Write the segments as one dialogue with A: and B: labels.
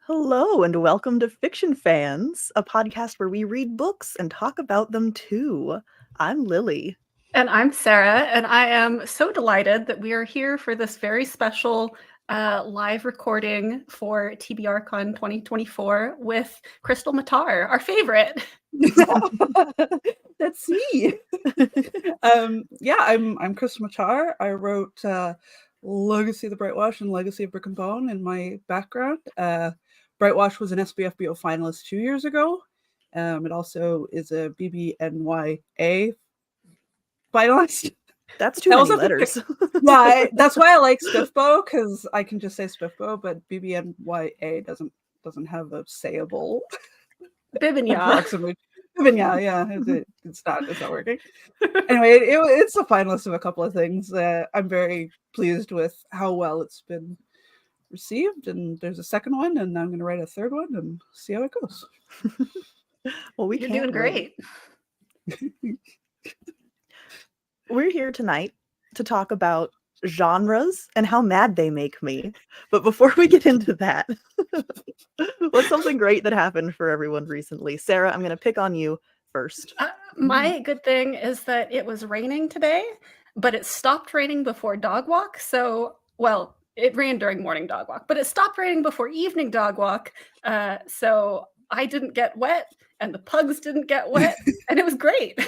A: Hello, and welcome to Fiction Fans, a podcast where we read books and talk about them too. I'm Lily.
B: And I'm Sara, and I am so delighted that we are here for this very special live recording for TBRCon2024 with Krystle Matar, our favorite.
C: That's me. I'm Krystle Matar. I wrote Legacy of the Brightwash and Legacy of Brick and Bone in my background. Brightwash was an SBFBO finalist 2 years ago. It also is a BBNYA finalist.
A: That's too many letters.
C: Yeah, that's why I like Spiffbo, because I can just say Spiffbo, but BBNYA doesn't have a sayable.
B: Bibinya.
C: Yeah, it's not working. Anyway, it's a finalist of a couple of things. I'm very pleased with how well it's been received, and there's a second one, and I'm going to write a third one and see how it goes.
A: Well,
B: You're doing great.
A: We're here tonight to talk about genres and how mad they make me. But before we get into that, what's something great that happened for everyone recently? Sara, I'm going to pick on you first.
B: My good thing is that it was raining today, but it stopped raining before dog walk. So, well, it rained during morning dog walk, but it stopped raining before evening dog walk. So I didn't get wet and the pugs didn't get wet, and it was great.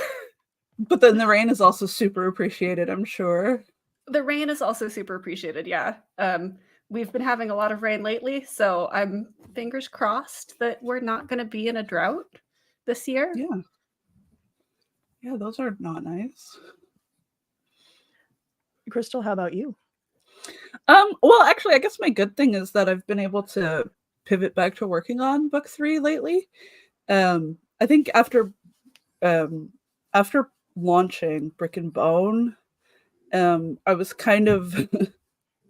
C: But then the rain is also super appreciated, I'm sure.
B: The rain is also super appreciated, yeah. We've been having a lot of rain lately, so I'm fingers crossed that we're not going to be in a drought this year.
C: Yeah, those are not nice.
A: Krystle, how about you?
C: Well, actually, I guess my good thing is that I've been able to pivot back to working on book 3 lately. I think after launching Brick and Bone, I was kind of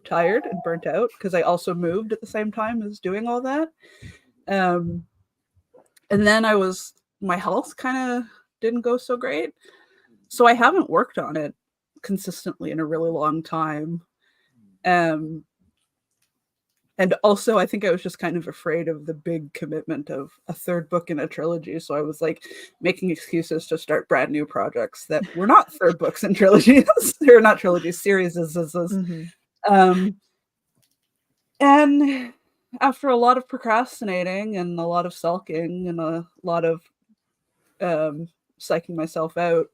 C: tired and burnt out because I also moved at the same time as doing all that. And then my health kind of didn't go so great. So I haven't worked on it consistently in a really long time. And also I think I was just kind of afraid of the big commitment of a third book in a trilogy. So I was like making excuses to start brand new projects that were not third books in trilogies. They're not trilogies, series. And after a lot of procrastinating and a lot of sulking and a lot of psyching myself out,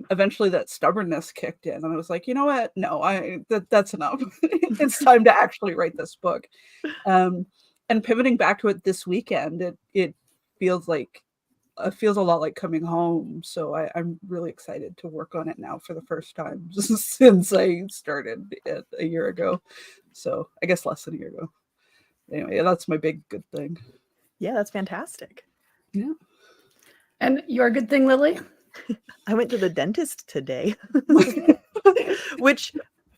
C: eventually that stubbornness kicked in, and I was like, you know what? No, that's enough. It's time to actually write this book. And pivoting back to it this weekend, it feels a lot like coming home. So I'm really excited to work on it now for the first time since I started it a year ago. So I guess less than a year ago. Anyway, that's my big good thing.
A: Yeah, that's fantastic.
C: Yeah.
B: And your good thing, Lily?
A: I went to the dentist today, which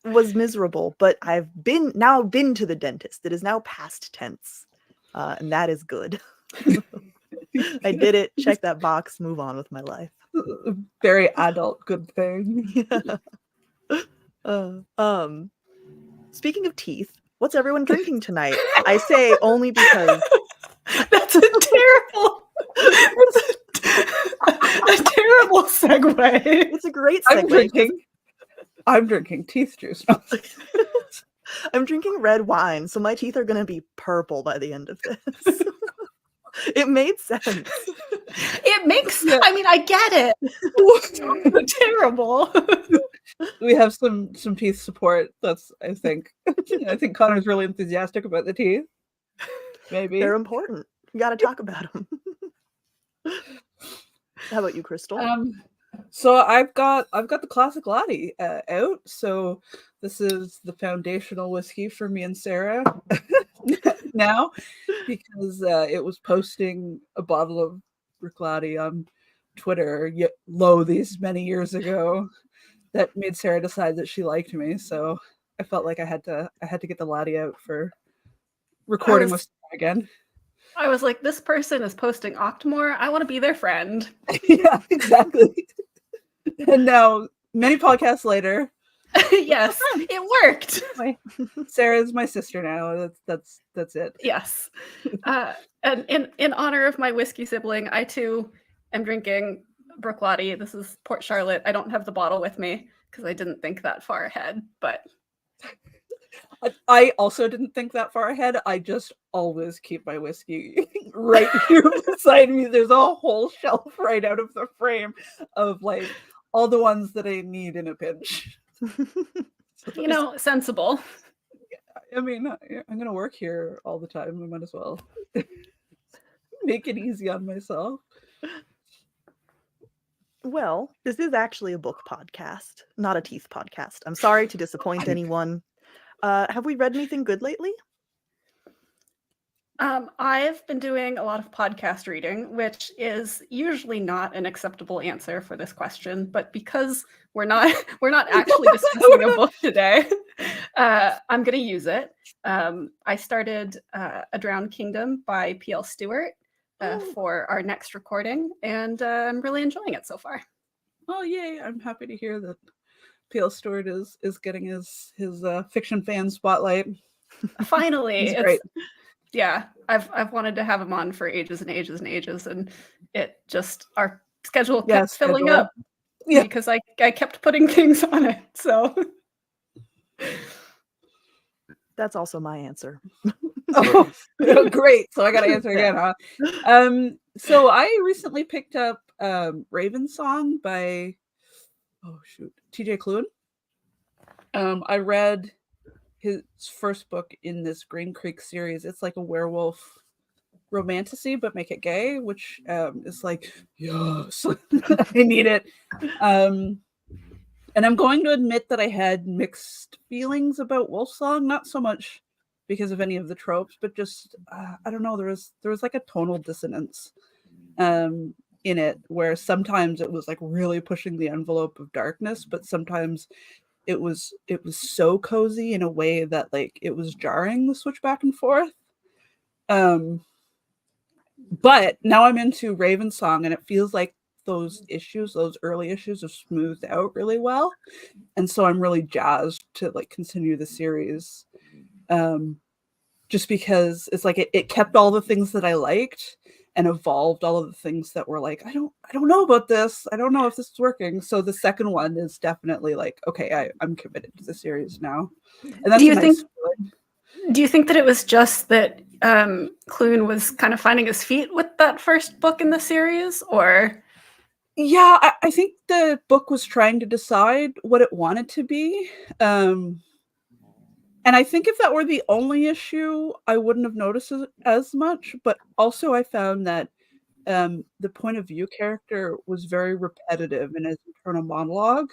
A: was miserable, but I've now been to the dentist. It is now past tense, and that is good. I did it, check that box, move on with my life.
C: Very adult good thing.
A: Yeah. Speaking of teeth, what's everyone drinking tonight? I say only because
B: that's a terrible segue.
A: It's a great segue.
C: I'm drinking teeth juice.
A: I'm drinking red wine, so my teeth are going to be purple by the end of this. It made sense.
B: It makes, I mean, I get it. Terrible.
C: We have some teeth support. That's, I think Connor's really enthusiastic about the teeth. Maybe.
A: They're important. You got to talk about them. How about you, Krystle?
C: So I've got the classic latte out. So this is the foundational whiskey for me and Sara now, because it was posting a bottle of Bruichladdich on Twitter these many years ago that made Sara decide that she liked me. So I felt like I had to get the latte out for recording with Sara again.
B: I was like, this person is posting Octomore. I want to be their friend.
C: Yeah, exactly. And now, many podcasts later,
B: yes, it worked.
C: Sarah's my sister now. That's it.
B: Yes. And in honor of my whiskey sibling, I too am drinking Bruichladdich. This is Port Charlotte. I don't have the bottle with me because I didn't think that far ahead, but
C: I also didn't think that far ahead. I just always keep my whiskey right here beside me. There's a whole shelf right out of the frame of like all the ones that I need in a pinch.
B: So sensible.
C: I mean, I'm going to work here all the time. I might as well make it easy on myself.
A: Well, this is actually a book podcast, not a teeth podcast. I'm sorry to disappoint anyone. Have we read anything good lately?
B: I've been doing a lot of podcast reading, which is usually not an acceptable answer for this question, but because we're not actually discussing a book today, I'm going to use it. I started A Drowned Kingdom by P.L. Stewart for our next recording, and I'm really enjoying it so far.
C: Oh, yay. I'm happy to hear that P.L. Stewart is getting his fiction fan spotlight.
B: Finally.
C: It's great.
B: Yeah, I've wanted to have him on for ages and ages and ages, and it just, our schedule kept filling up because I kept putting things on it. So
C: that's also my answer. Oh, great. So I got to answer again, huh? So I recently picked up Raven Song by TJ Klune. I read his first book in this Green Creek series. It's like a werewolf romantasy, but make it gay, which is like, yes, I need it. And I'm going to admit that I had mixed feelings about Wolfsong, not so much because of any of the tropes, but just I don't know, there was like a tonal dissonance in it, where sometimes it was like really pushing the envelope of darkness, but sometimes it was so cozy in a way that like it was jarring, the switch back and forth. But now I'm into Raven Song, and it feels like those early issues are smoothed out really well, and so I'm really jazzed to like continue the series, just because it's like it kept all the things that I liked and evolved all of the things that were like, I don't know about this. I don't know if this is working. So the second one is definitely like, okay, I'm committed to the series now. And that's
B: do you think that it was just that Klune was kind of finding his feet with that first book in the series, or?
C: Yeah, I think the book was trying to decide what it wanted to be. And I think if that were the only issue, I wouldn't have noticed it as much. But also I found that the point of view character was very repetitive in his internal monologue,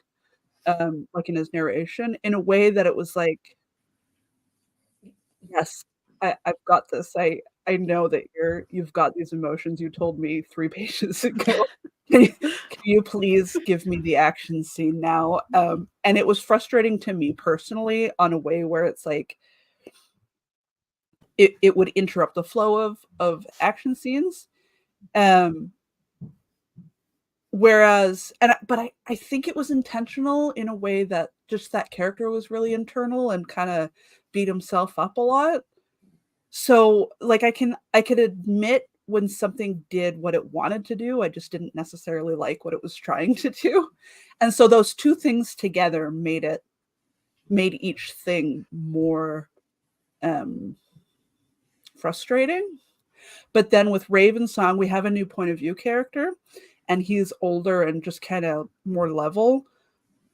C: like in his narration, in a way that it was like, yes, I've got this. I know that you've got these emotions you told me 3 pages ago. Can you please give me the action scene now? And it was frustrating to me personally on a way where it's like it would interrupt the flow of action scenes. Whereas, but I think it was intentional in a way that just that character was really internal and kind of beat himself up a lot. So like I could admit when something did what it wanted to do, I just didn't necessarily like what it was trying to do. And so those two things together made each thing more frustrating. But then with Raven Song, we have a new point of view character, and he's older and just kind of more level,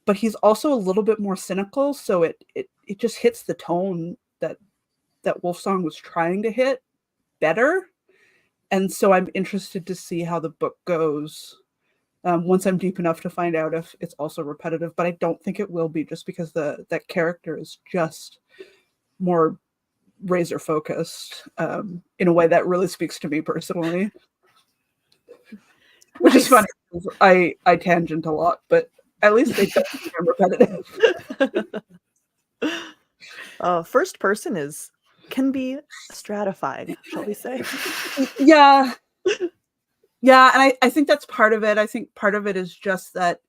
C: but he's also a little bit more cynical. So it just hits the tone that Wolfsong was trying to hit better. And so I'm interested to see how the book goes once I'm deep enough to find out if it's also repetitive, but I don't think it will be, just because that character is just more razor focused in a way that really speaks to me personally. Which is funny, because I tangent a lot, but at least they don't become repetitive.
A: First person can be stratifying, shall we say?
C: Yeah. Yeah, and I think that's part of it. I think part of it is just that,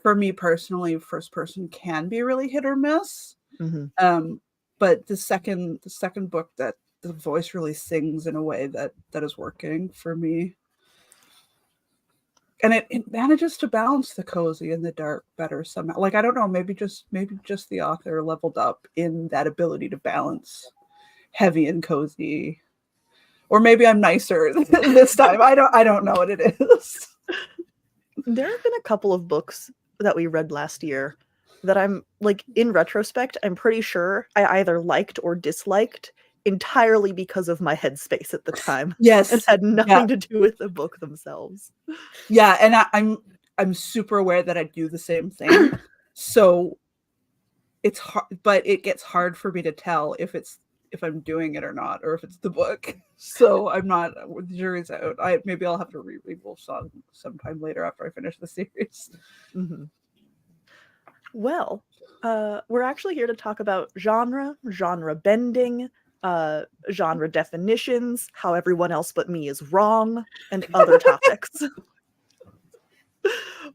C: for me personally, first person can be really hit or miss.
A: Mm-hmm.
C: But the second book, that the voice really sings in a way that is working for me. And it manages to balance the cozy and the dark better somehow. Like, I don't know, maybe just the author leveled up in that ability to balance heavy and cozy. Or maybe I'm nicer this time. I don't know what it is.
A: There have been a couple of books that we read last year that I'm like, in retrospect, I'm pretty sure I either liked or disliked entirely because of my headspace at the time.
C: Yes.
A: It had nothing to do with the book themselves.
C: Yeah, and I'm super aware that I do the same thing. So it's hard, but it gets hard for me to tell if I'm doing it or not, or if it's the book. So I'm not, the jury's out. Maybe I'll have to reread Wolfsong sometime later after I finish the series.
A: Mm-hmm. Well, we're actually here to talk about genre bending, genre definitions, how everyone else but me is wrong, and other topics.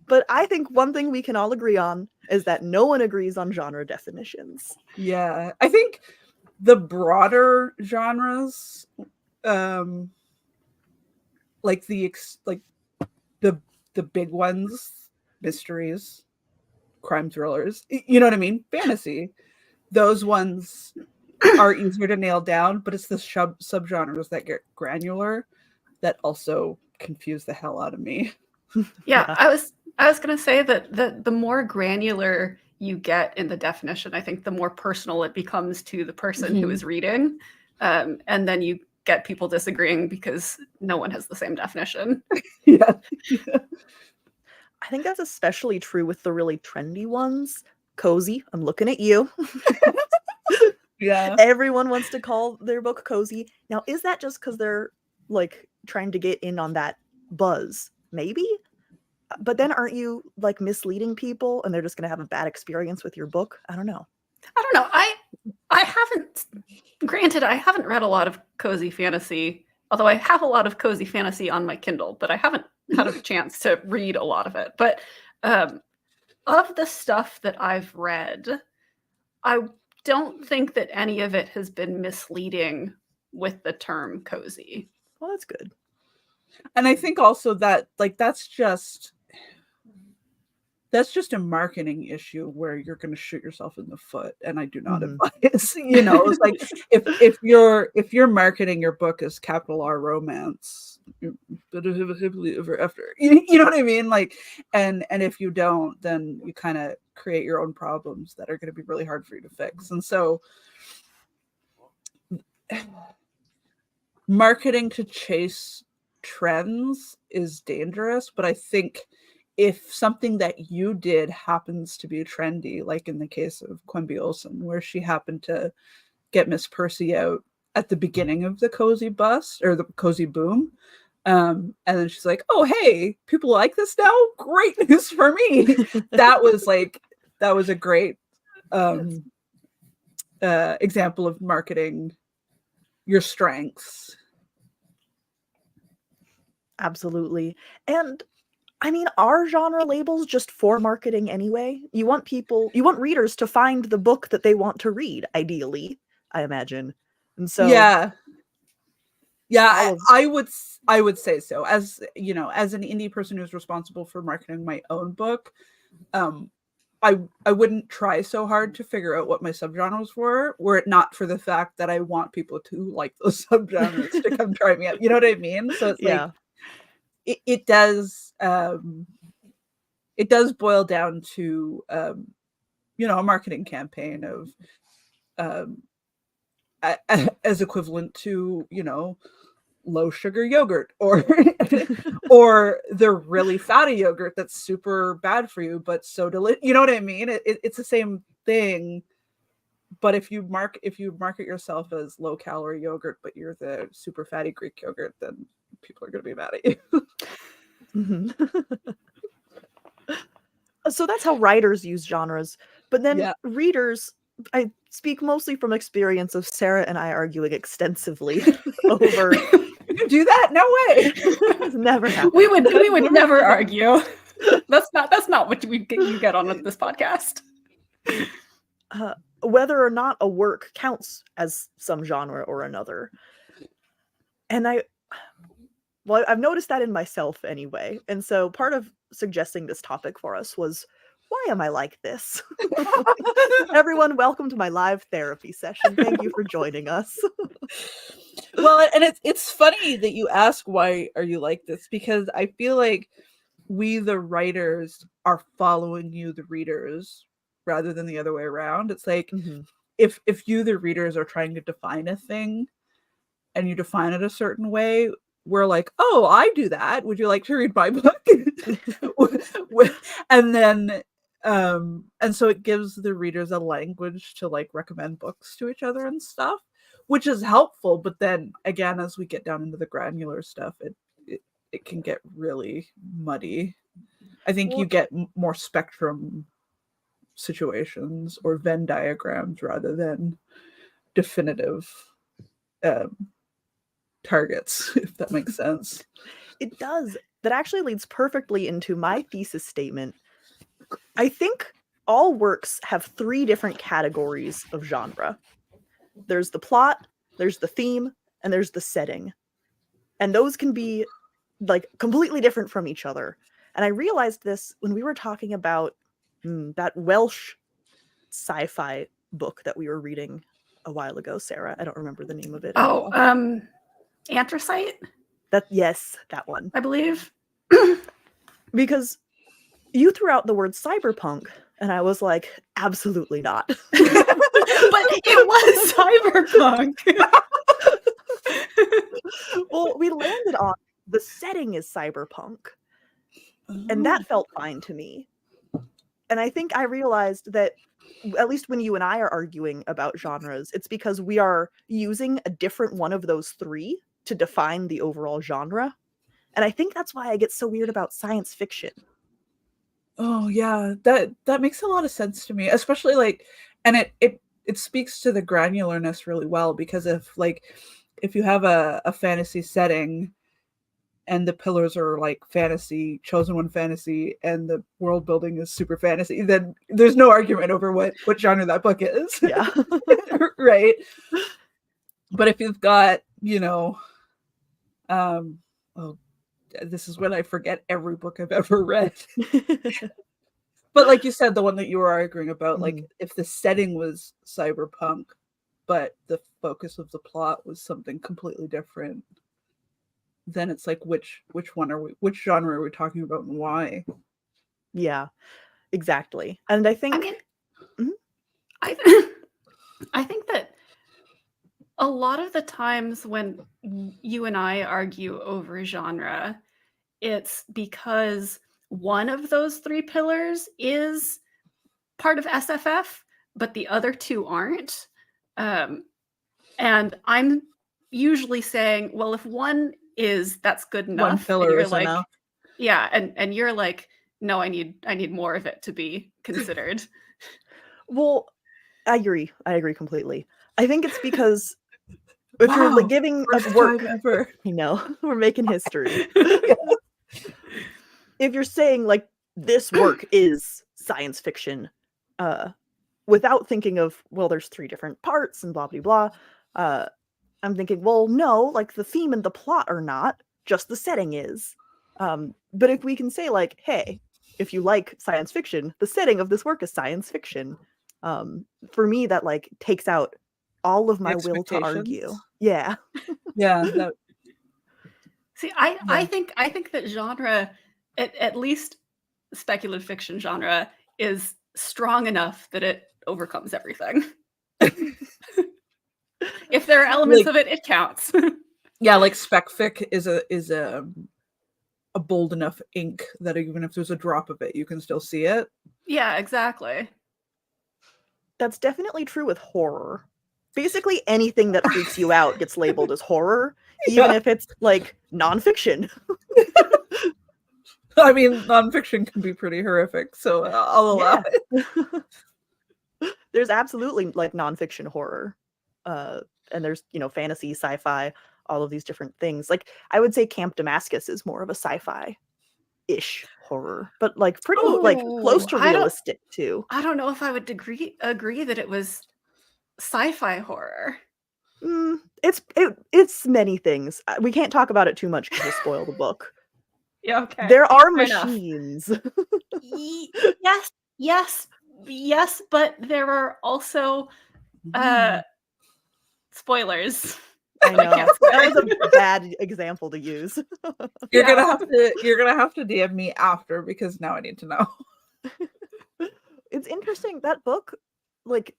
A: But I think one thing we can all agree on is that no one agrees on genre definitions.
C: Yeah, I think the broader genres, like the big ones, mysteries, crime thrillers, you know what I mean? Fantasy. Those ones are easier to nail down, but it's the subgenres that get granular that also confuse the hell out of me.
B: Yeah, I was gonna say that the more granular you get in the definition, I think the more personal it becomes to the person who is reading. And then you get people disagreeing because no one has the same definition.
C: Yeah.
A: I think that's especially true with the really trendy ones. Cozy, I'm looking at you.
C: Yeah.
A: Everyone wants to call their book cozy. Now, is that just because they're like trying to get in on that buzz? Maybe. But then aren't you like misleading people and they're just going to have a bad experience with your book? I don't know.
B: I don't know. I haven't, granted, I haven't read a lot of cozy fantasy, although I have a lot of cozy fantasy on my Kindle, but I haven't had a chance to read a lot of it. But of the stuff that I've read, I don't think that any of it has been misleading with the term cozy.
A: Well, that's good.
C: And I think also that, like, that's just a marketing issue where you're going to shoot yourself in the foot, and I do not advise. You know, it's like if you're marketing your book as capital R romance, you know what I mean? Like, and if you don't, then you kind of create your own problems that are going to be really hard for you to fix. And so, marketing to chase trends is dangerous, but I think if something that you did happens to be trendy, like in the case of Quimby Olsen, where she happened to get Miss Percy out at the beginning of the cozy bust or the cozy boom, and then she's like, "Oh, hey, people like this now. Great news for me." that was a great example of marketing your strengths.
A: Absolutely. And I mean, are genre labels just for marketing anyway? You want readers to find the book that they want to read, ideally, I imagine. And so
C: yeah, I would say so. As you know, as an indie person who's responsible for marketing my own book, I wouldn't try so hard to figure out what my subgenres were it not for the fact that I want people to like those subgenres to come try me out. You know what I mean? So it's like it does boil down to a marketing campaign of as equivalent to low sugar yogurt, or or the really fatty yogurt that's super bad for you but so delicious. You know what I mean? It's the same thing. But if you market yourself as low calorie yogurt, but you're the super fatty Greek yogurt, then people are going to be mad at you.
A: Mhm. So that's how writers use genres. But then
C: Yeah.
A: readers, I speak mostly from experience of Sara and I arguing extensively over.
C: You do that? No way.
A: It's never happened.
B: We would never argue. That's not what you get on with this podcast.
A: Whether or not a work counts as some genre or another. And I've noticed that in myself anyway. And so part of suggesting this topic for us was, why am I like this? Everyone, welcome to my live therapy session. Thank you for joining us.
C: Well, and it's funny that you ask, why are you like this? Because I feel like we, the writers, are following you, the readers, rather than the other way around. It's like, if you, the readers, are trying to define a thing and you define it a certain way, we're like, oh, I do that. Would you like to read my book? And then and so it gives the readers a language to like recommend books to each other and stuff, which is helpful. But then again, as we get down into the granular stuff, it can get really muddy. I think you get more spectrum situations or Venn diagrams rather than definitive targets, if that makes sense.
A: It does. That actually leads perfectly into my thesis statement. I think all works have 3 different categories of genre. There's the plot, there's the theme, and there's the setting. And those can be like completely different from each other. And I realized this when we were talking about that Welsh sci-fi book that we were reading a while ago, Sara. I don't remember the name of it.
B: Anthracite?
A: Yes, that one.
B: I believe.
A: Because you threw out the word cyberpunk, and I was like, absolutely not.
B: But it was cyberpunk.
A: Well, we landed on the setting is cyberpunk, and that felt fine to me. And I think I realized that, at least when you and I are arguing about genres, it's because we are using a different one of those 3 to define the overall genre. And I think that's why I get so weird about science fiction.
C: Oh yeah, that makes a lot of sense to me, especially like, and it speaks to the granularness really well, because if you have a fantasy setting and the pillars are like fantasy, chosen one fantasy, and the world building is super fantasy, then there's no argument over what genre that book is.
A: Yeah.
C: Right. But if you've got, this is when I forget every book I've ever read. But like you said, the one that you were arguing about, like if the setting was cyberpunk, but the focus of the plot was something completely different, then it's like, which genre are we talking about and why?
A: Yeah, exactly. And I think,
B: I think that a lot of the times when you and I argue over genre, it's because one of those 3 pillars is part of SFF, but the other 2 aren't. And I'm usually saying, well, if one is, that's good enough.
C: One pillar is
B: like,
C: enough.
B: Yeah, and you're like, no, I need more of it to be considered.
A: Well, I agree completely. I think it's because if you're like giving us work,
C: ever.
A: We're making history. If you're saying like this work is science fiction, without thinking of, well, there's 3 different parts and blah blah blah, I'm thinking, well, no, like the theme and the plot are not, just the setting is. But if we can say like, hey, if you like science fiction, the setting of this work is science fiction. For me, that like takes out all of my will to argue. Yeah.
C: Yeah.
B: See, I think that genre, at least speculative fiction genre, is strong enough that it overcomes everything. If there are elements of it, it counts.
C: Yeah, like spec fic is a bold enough ink that even if there's a drop of it, you can still see it.
B: Yeah, exactly.
A: That's definitely true with horror. Basically, anything that freaks you out gets labeled as horror, even if it's like nonfiction.
C: I mean, nonfiction can be pretty horrific, so I'll allow it.
A: There's absolutely like nonfiction horror, and there's fantasy, sci-fi, all of these different things. Like I would say Camp Damascus is more of a sci-fi-ish horror, but like pretty like close to realistic too.
B: I don't know if I would agree that it was sci-fi horror.
A: It's many things. We can't talk about it too much because we'll spoil the book.
B: Yeah, okay.
A: There are
B: Fair
A: machines.
B: Yes, but there are also spoilers.
A: I know. That was a bad example to use.
C: You're gonna have to DM me after because now I need to know.
A: It's interesting, that book, like,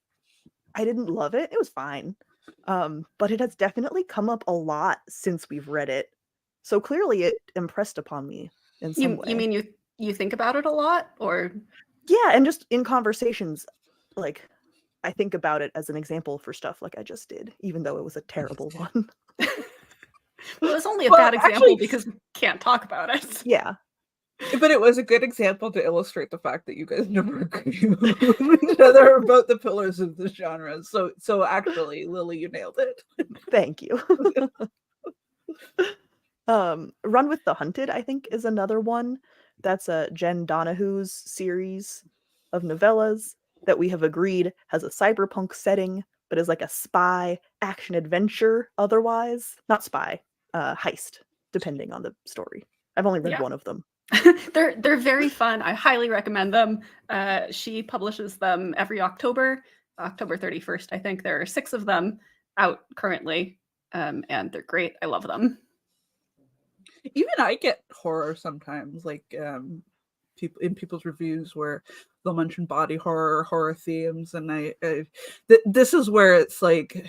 A: I didn't love it. It was fine. But it has definitely come up a lot since we've read it. So clearly it impressed upon me in some way.
B: You mean you think about it a lot, or?
A: Yeah, and just in conversations, like I think about it as an example for stuff like I just did, even though it was a terrible one.
B: Well, it was only a bad example because we can't talk about it.
A: Yeah.
C: But it was a good example to illustrate the fact that you guys never agree with each other about the pillars of the genre. So actually, Lily, you nailed it.
A: Thank you. Run with the Hunted, I think, is another one. That's Jen Donahue's series of novellas that we have agreed has a cyberpunk setting, but is like a spy action adventure otherwise. Not spy, heist, depending on the story. I've only read one of them.
B: They're very fun. I highly recommend them. She publishes them every October 31st, I think. There are 6 of them out currently, and they're great. I love them.
C: Even I get horror sometimes, like people's reviews where they'll mention body horror themes, and this is where it's like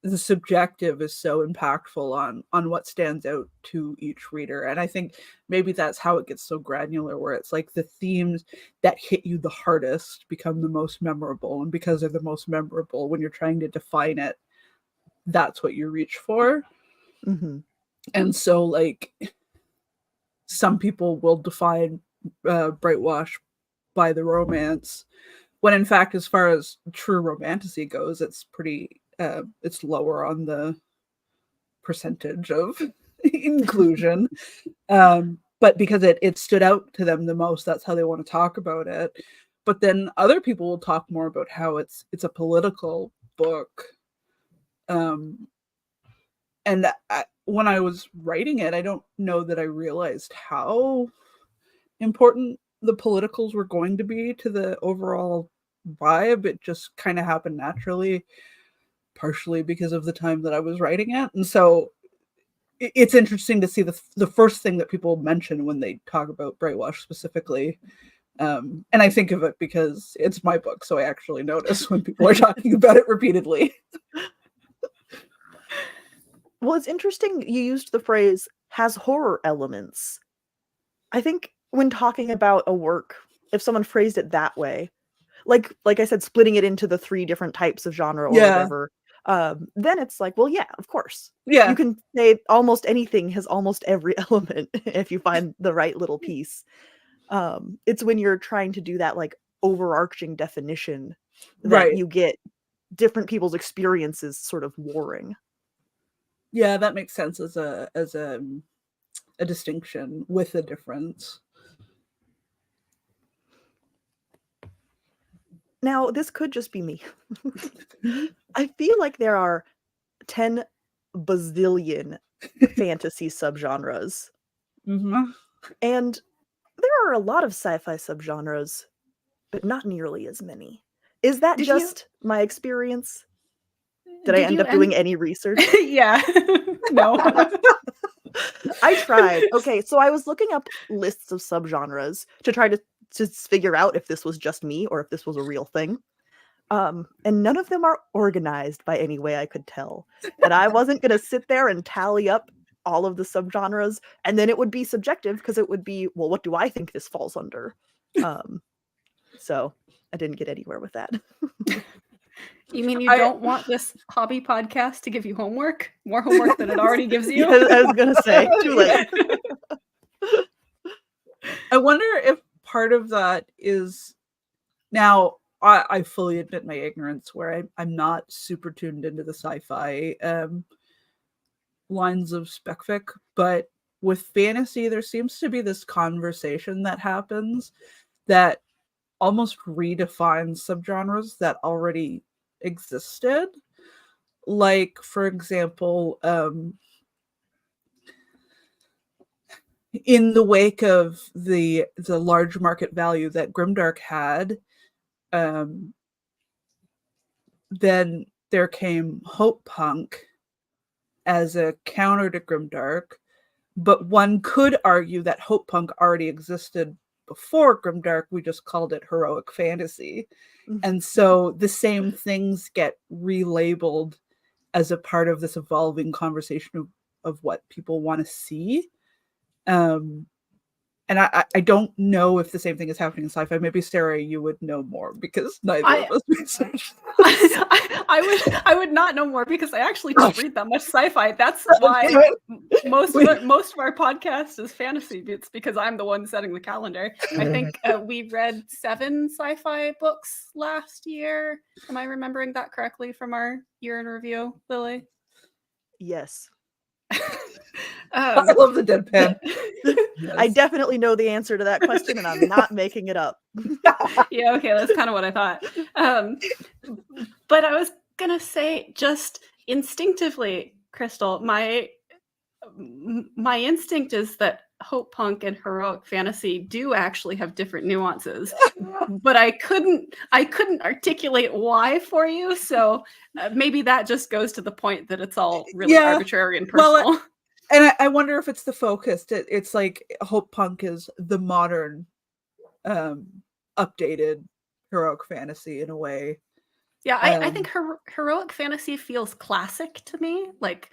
C: the subjective is so impactful on what stands out to each reader. And I think maybe that's how it gets so granular, where it's like the themes that hit you the hardest become the most memorable, and because they're the most memorable, when you're trying to define it, that's what you reach for.
A: Mm-hmm.
C: And so, like, some people will define Brightwash by the romance, when in fact, as far as true romantasy goes, it's pretty, it's lower on the percentage of inclusion. But because it stood out to them the most, that's how they want to talk about it. But then other people will talk more about how it's a political book. And when I was writing it, I don't know that I realized how important the politicals were going to be to the overall vibe. It just kind of happened naturally, partially because of the time that I was writing it. And so it's interesting to see the first thing that people mention when they talk about Brightwash specifically. And I think of it because it's my book, so I actually notice when people are talking about it repeatedly.
A: Well, it's interesting you used the phrase has horror elements. I think when talking about a work, if someone phrased it that way, like I said, splitting it into the 3 different types of genre or whatever, then it's like, well, yeah, of course.
C: Yeah.
A: You can say almost anything has almost every element if you find the right little piece. It's when you're trying to do that like overarching definition that you get different people's experiences sort of warring.
C: Yeah, that makes sense as a distinction with a difference.
A: Now, this could just be me. I feel like there are 10 bazillion fantasy subgenres.
C: Mm-hmm.
A: And there are a lot of sci-fi subgenres, but not nearly as many. Is that just my experience? Did I end up doing any research?
B: Yeah. No.
A: I tried. Okay, so I was looking up lists of subgenres to try to figure out if this was just me or if this was a real thing. And none of them are organized by any way I could tell. And I wasn't going to sit there and tally up all of the subgenres, and then it would be subjective because it would be, well, what do I think this falls under? So I didn't get anywhere with that.
B: You mean you don't want this hobby podcast to give you homework? More homework than it already gives you?
A: Yeah, I was going to say, too late.
C: I wonder if part of that is, now I fully admit my ignorance where I'm not super tuned into the sci-fi lines of spec fic, but with fantasy there seems to be this conversation that happens that almost redefines subgenres that already existed. Like, for example, in the wake of the large market value that Grimdark had, then there came Hope Punk as a counter to Grimdark, but one could argue that Hope Punk already existed before Grimdark. We just called it heroic fantasy. And so the same things get relabeled as a part of this evolving conversation of what people want to see. And I don't know if the same thing is happening in sci-fi. Maybe Sarah, you would know more because neither of us researched this.
B: I would not know more because I actually don't read that much sci-fi. That's why most of our podcast is fantasy. It's because I'm the one setting the calendar. I think we read 7 sci-fi books last year. Am I remembering that correctly from our year in review, Lily?
A: Yes.
C: I love the deadpan.
A: Yes. I definitely know the answer to that question, and I'm not making it up.
B: Yeah, okay, that's kind of what I thought. But I was gonna say, just instinctively, Krystle, my instinct is that Hope Punk and heroic fantasy do actually have different nuances, but I couldn't articulate why for you. So maybe that just goes to the point that it's all really arbitrary and personal.
C: Well, and I wonder if it's the focus. It's like Hope Punk is the modern, updated heroic fantasy in a way.
B: Yeah, I think heroic fantasy feels classic to me, like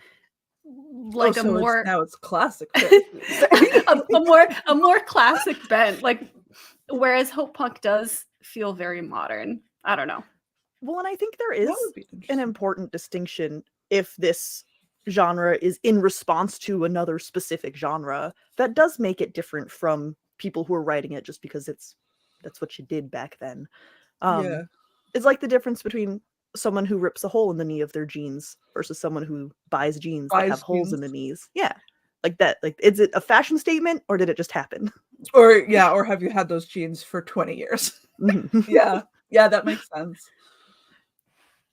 B: a more
C: now it's classic.
B: a more classic bent, like, whereas Hope Punk does feel very modern. I don't know.
A: Well, and I think there is an important distinction if this genre is in response to another specific genre that does make it different from people who are writing it just because that's what you did back then. It's like the difference between someone who rips a hole in the knee of their jeans versus someone who buys jeans that have holes in the knees. Yeah. Like that. Like, is it a fashion statement or did it just happen?
C: Or have you had those jeans for 20 years? Yeah, that makes sense.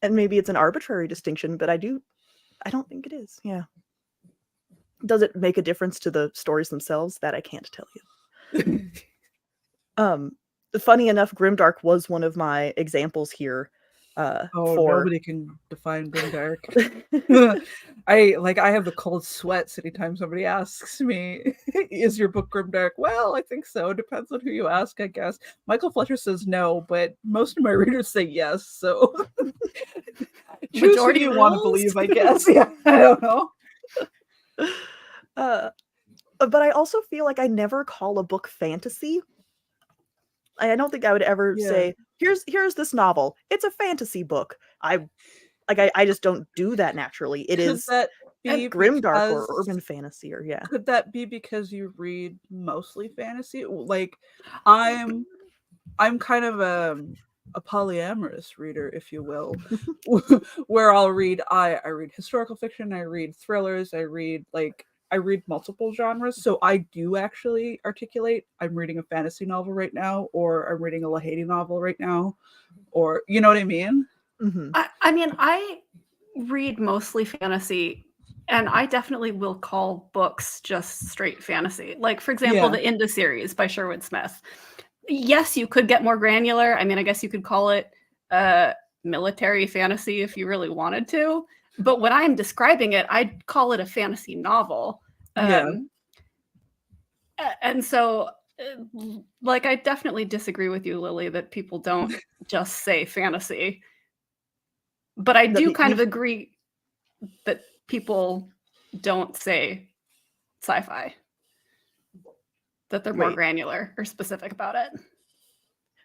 A: And maybe it's an arbitrary distinction, but I don't think it is. Yeah. Does it make a difference to the stories themselves? That I can't tell you. Funny enough, Grimdark was one of my examples here.
C: Nobody can define Grimdark. I have the cold sweats anytime somebody asks me, is your book Grimdark? Well, I think so. Depends on who you ask, I guess. Michael Fletcher says no, but most of my readers say yes, so choose who you want to believe, I guess. Yeah, I don't know.
A: But I also feel like I never call a book fantasy. I don't think I would ever say, here's this novel. It's a fantasy book. I just don't do that naturally. It is grimdark or urban fantasy, or
C: Could that be because you read mostly fantasy? Like, I'm kind of a polyamorous reader, if you will, where I'll read I read historical fiction, I read thrillers, I read multiple genres. So I do actually articulate, I'm reading a fantasy novel right now, or I'm reading a Laheydi novel right now, or you know what I mean?
A: Mm-hmm.
B: I mean, I read mostly fantasy, and I definitely will call books just straight fantasy. Like, for example, the Inda series by Sherwood Smith. Yes, you could get more granular. I mean, I guess you could call it military fantasy if you really wanted to. But when I'm describing it, I'd call it a fantasy novel. And so Like, I definitely disagree with you, Lily, that people don't just say fantasy. But I do kind of agree that people don't say sci-fi. That they're more granular or specific about it.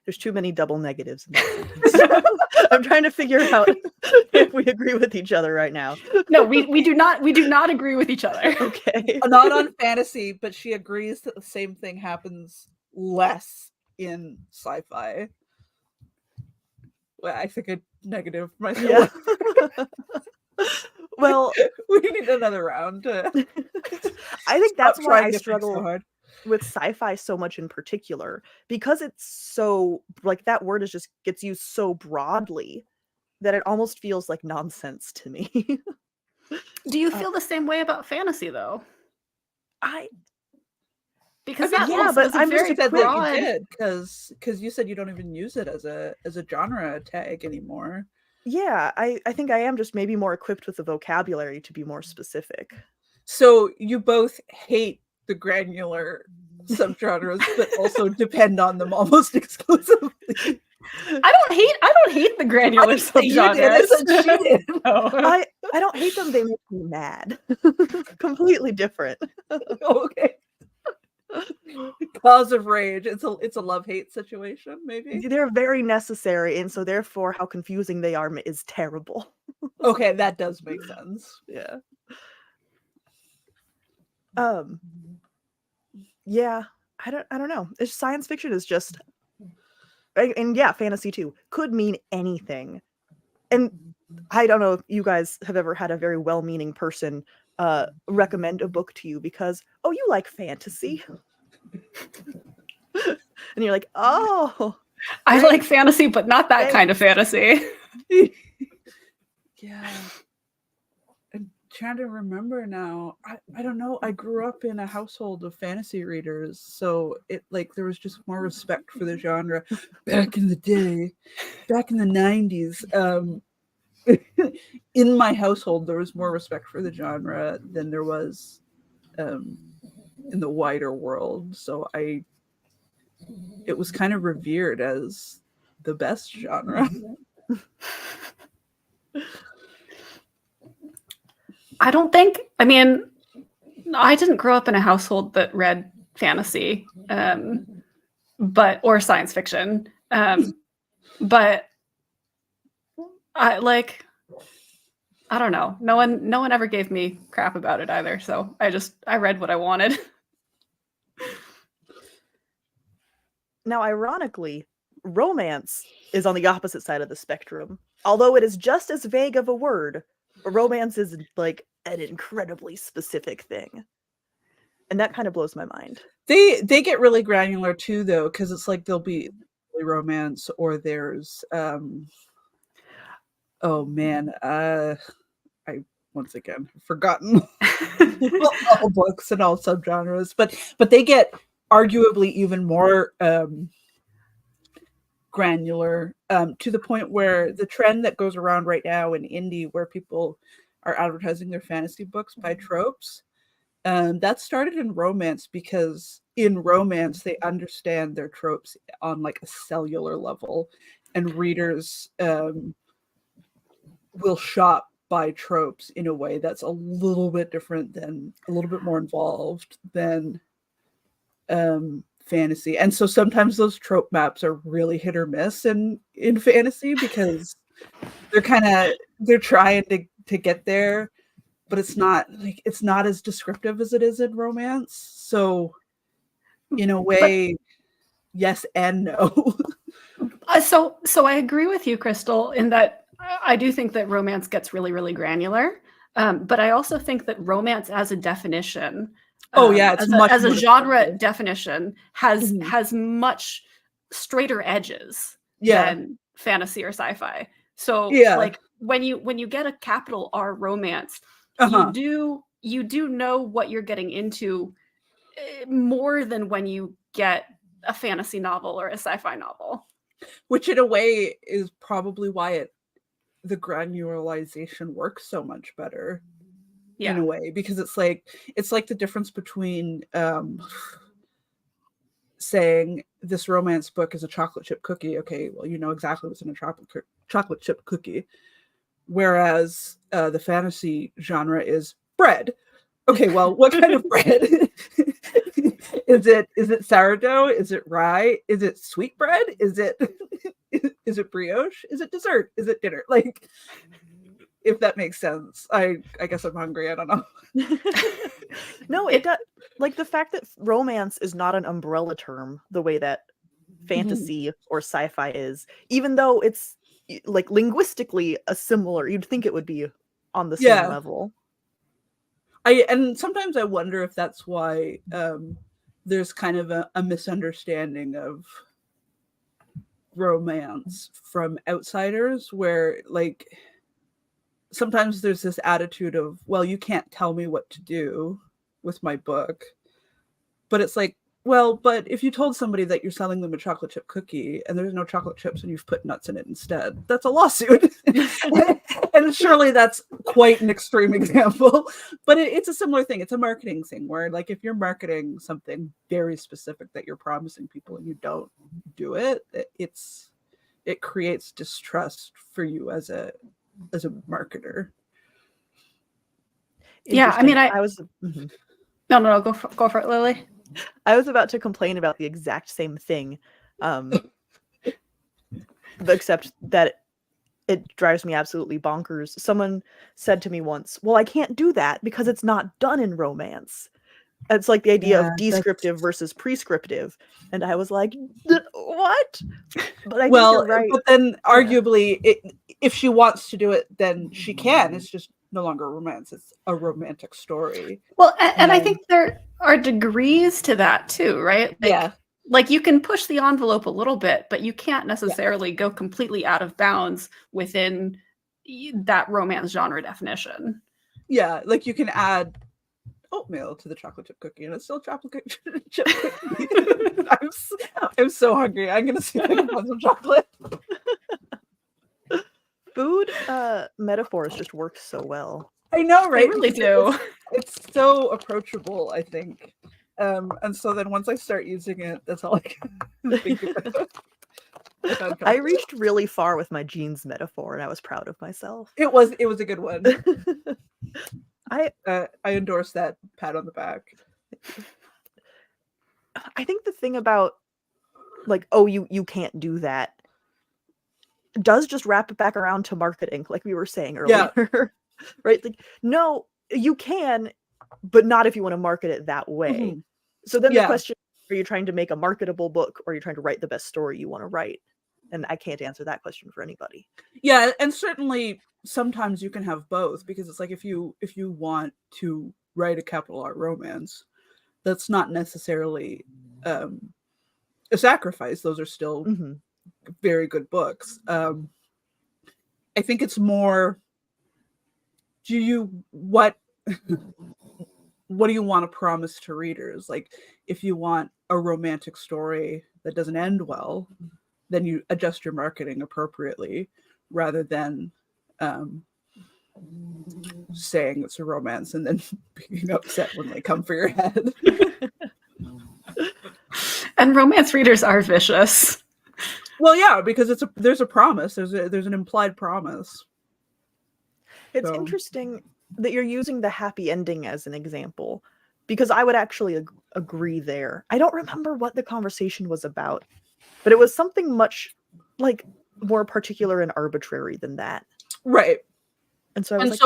A: There's too many double negatives in that sentence. I'm trying to figure out if we agree with each other right now.
B: No, we do not agree with each other.
A: Okay.
C: Not on fantasy, but she agrees that the same thing happens less in sci-fi. Well, I think a negative myself.
A: Yeah. Well,
C: we need another round.
A: I think that's why I struggle
C: so
A: with sci-fi so much in particular, because it's so, like, that word is just gets used so broadly that it almost feels like nonsense to me.
B: Do you feel the same way about fantasy though? Because
C: but
B: I'm very
C: that
B: broad.
C: You did because you said you don't even use it as a genre tag anymore.
A: Yeah, I think I am just maybe more equipped with the vocabulary to be more specific.
C: So you both hate the granular subgenres, but also depend on them almost exclusively.
B: I don't hate the granular subgenres.
A: I don't hate them. They make me mad. Completely different.
C: Okay. Cause of rage. It's a love-hate situation, maybe.
A: They're very necessary, and so therefore how confusing they are is terrible.
C: Okay, that does make sense.
A: Yeah. Yeah, I don't know. It's science fiction is just, and yeah, fantasy too could mean anything. And I don't know if you guys have ever had a very well-meaning person recommend a book to you because, oh, you like fantasy. And you're like, oh,
B: I like fantasy, but not that kind of fantasy.
C: Yeah. I'm trying to remember now. I don't know. I grew up in a household of fantasy readers, so there was just more respect for the genre back in the day, back in the 90s. In my household, there was more respect for the genre than there was in the wider world. So it was kind of revered as the best genre.
B: I didn't grow up in a household that read fantasy, or science fiction. But I don't know. No one ever gave me crap about it either. So I read what I wanted.
A: Now, ironically, romance is on the opposite side of the spectrum. Although it is just as vague of a word, romance is like an incredibly specific thing. And that kind of blows my mind.
C: They get really granular too, though, because it's like there'll be romance or there's oh man, I once again forgotten all books and all subgenres, but they get arguably even more granular to the point where the trend that goes around right now in indie where people are advertising their fantasy books by tropes, that started in romance, because in romance they understand their tropes on like a cellular level, and readers will shop by tropes in a way that's a little bit different than, a little bit more involved than fantasy. And so sometimes those trope maps are really hit or miss in fantasy, because they're trying to get there, but it's not as descriptive as it is in romance. So in a way, yes and no.
B: So I agree with you, Krystle, in that I do think that romance gets really, really granular. But I also think that romance as a definition, as a genre definition, has much straighter edges than fantasy or sci-fi. So like when you get a capital R romance, you do know what you're getting into more than when you get a fantasy novel or a sci-fi novel.
C: Which in a way is probably why the granularization works so much better. In a way, because it's like the difference between saying this romance book is a chocolate chip cookie. Okay, well, you know exactly what's in a chocolate chip cookie. Whereas the fantasy genre is bread. Okay, well, what kind of bread? Is it sourdough? Is it rye? Is it sweet bread? Is it brioche? Is it dessert? Is it dinner? Like, if that makes sense. I guess I'm hungry. I don't know.
A: No, it does. Like the fact that romance is not an umbrella term the way that fantasy or sci-fi is, even though it's like linguistically a similar, you'd think it would be on the same level.
C: And sometimes I wonder if that's why there's kind of a misunderstanding of romance from outsiders, where like sometimes there's this attitude of, well, you can't tell me what to do with my book. But it's like, well, but if you told somebody that you're selling them a chocolate chip cookie and there's no chocolate chips and you've put nuts in it instead, that's a lawsuit. And surely that's quite an extreme example. But it's a similar thing. It's a marketing thing where, like, if you're marketing something very specific that you're promising people and you don't do it, it creates distrust for you as a marketer.
B: Yeah, I mean, I
A: was
B: no, go for it, Lily.
A: I was about to complain about the exact same thing, except that it drives me absolutely bonkers. Someone said to me once, well, I can't do that because it's not done in romance. It's like the idea of descriptive versus prescriptive. And I was like, what? But I think you're right.
C: But then arguably, if she wants to do it, then she can. It's just no longer romance. It's a romantic story.
B: Well, and I think there are degrees to that too, right? Like, like you can push the envelope a little bit, but you can't necessarily go completely out of bounds within that romance genre definition.
C: Yeah, like you can add oatmeal to the chocolate chip cookie and it's still chocolate chip cookie. I'm so hungry. I'm gonna see if I can find some chocolate.
A: Food metaphors just work so well.
C: I know, right?
B: They really do.
C: It's so approachable, I think. And so then once I start using it, that's all I can think about.
A: I reached really far with my jeans metaphor and I was proud of myself.
C: It was a good one.
A: I
C: endorse that pat on the back.
A: I think the thing about like, oh, you can't do that does just wrap it back around to marketing, like we were saying earlier. Yeah. Right? Like, no, you can, but not if you want to market it that way. So then the question, are you trying to make a marketable book or are you trying to write the best story you want to write? And I can't answer that question for anybody.
C: Yeah, and certainly sometimes you can have both, because it's like if you want to write a capital R romance, that's not necessarily a sacrifice. Those are still very good books. I think it's more, what do you want to promise to readers? Like, if you want a romantic story that doesn't end well, then you adjust your marketing appropriately, rather than saying it's a romance and then being upset when they come for your head.
B: And romance readers are vicious.
C: Well, yeah, because there's a promise. There's an implied promise.
A: It's interesting that you're using the happy ending as an example, because I would actually agree there. I don't remember what the conversation was about, but it was something much like more particular and arbitrary than that.
C: Right.
A: And so I was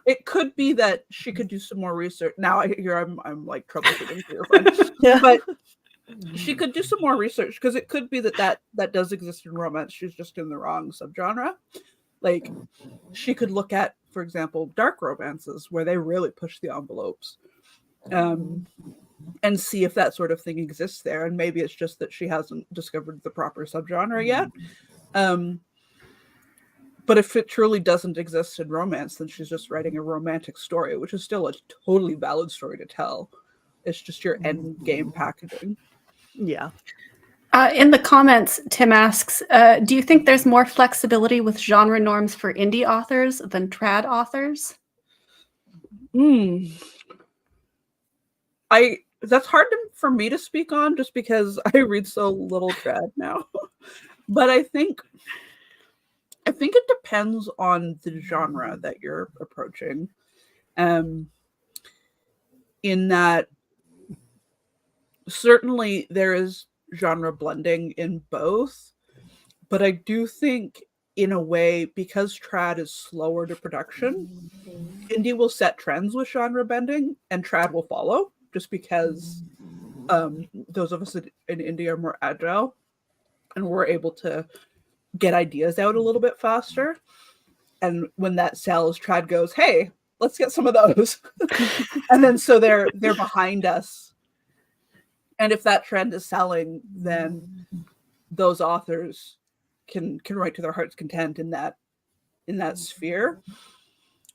C: it could be that she could do some more research. Now I'm like troubleshooting for your friend. But she could do some more research, because it could be that does exist in romance. She's just in the wrong subgenre. Like, she could look at, for example, dark romances where they really push the envelopes, and see if that sort of thing exists there. And maybe it's just that she hasn't discovered the proper subgenre yet. But if it truly doesn't exist in romance, then she's just writing a romantic story, which is still a totally valid story to tell. It's just your end game packaging.
A: Yeah.
B: In the comments, Tim asks, do you think there's more flexibility with genre norms for indie authors than trad authors?
C: that's hard for me to speak on just because I read so little trad now. But I think it depends on the genre that you're approaching. In that certainly there is genre blending in both, but I do think in a way, because trad is slower to production, indie will set trends with genre bending and trad will follow, just because those of us in indie are more agile and we're able to get ideas out a little bit faster. And when that sells, trad goes, hey, let's get some of those. And then so they're behind us. And if that trend is selling, then those authors can write to their heart's content in that sphere.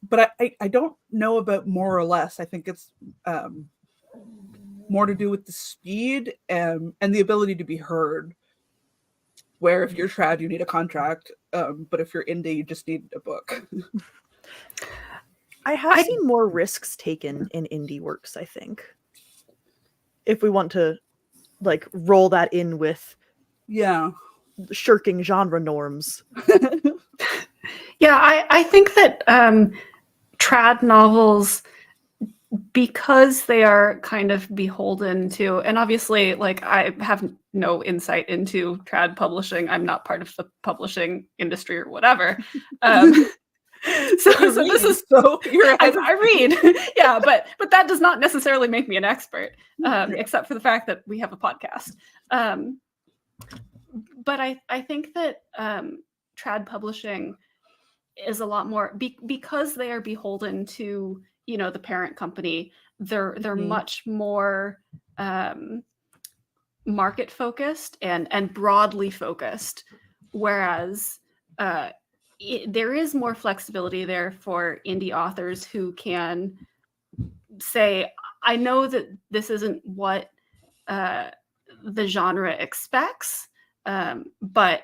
C: But I don't know about more or less. I think it's more to do with the speed and the ability to be heard. Where if you're trad, you need a contract, but if you're indie, you just need a book.
A: I have seen more risks taken in indie works, I think. If we want to like roll that in with shirking genre norms.
B: Yeah, I think that trad novels, because they are kind of beholden to, and obviously, like, I have no insight into trad publishing. I'm not part of the publishing industry or whatever. So this is I read, yeah, but that does not necessarily make me an expert, except for the fact that we have a podcast. But I think that trad publishing is a lot more because they are beholden to, you know, the parent company. They're much more market focused and broadly focused, whereas there is more flexibility there for indie authors who can say, I know that this isn't what the genre expects, but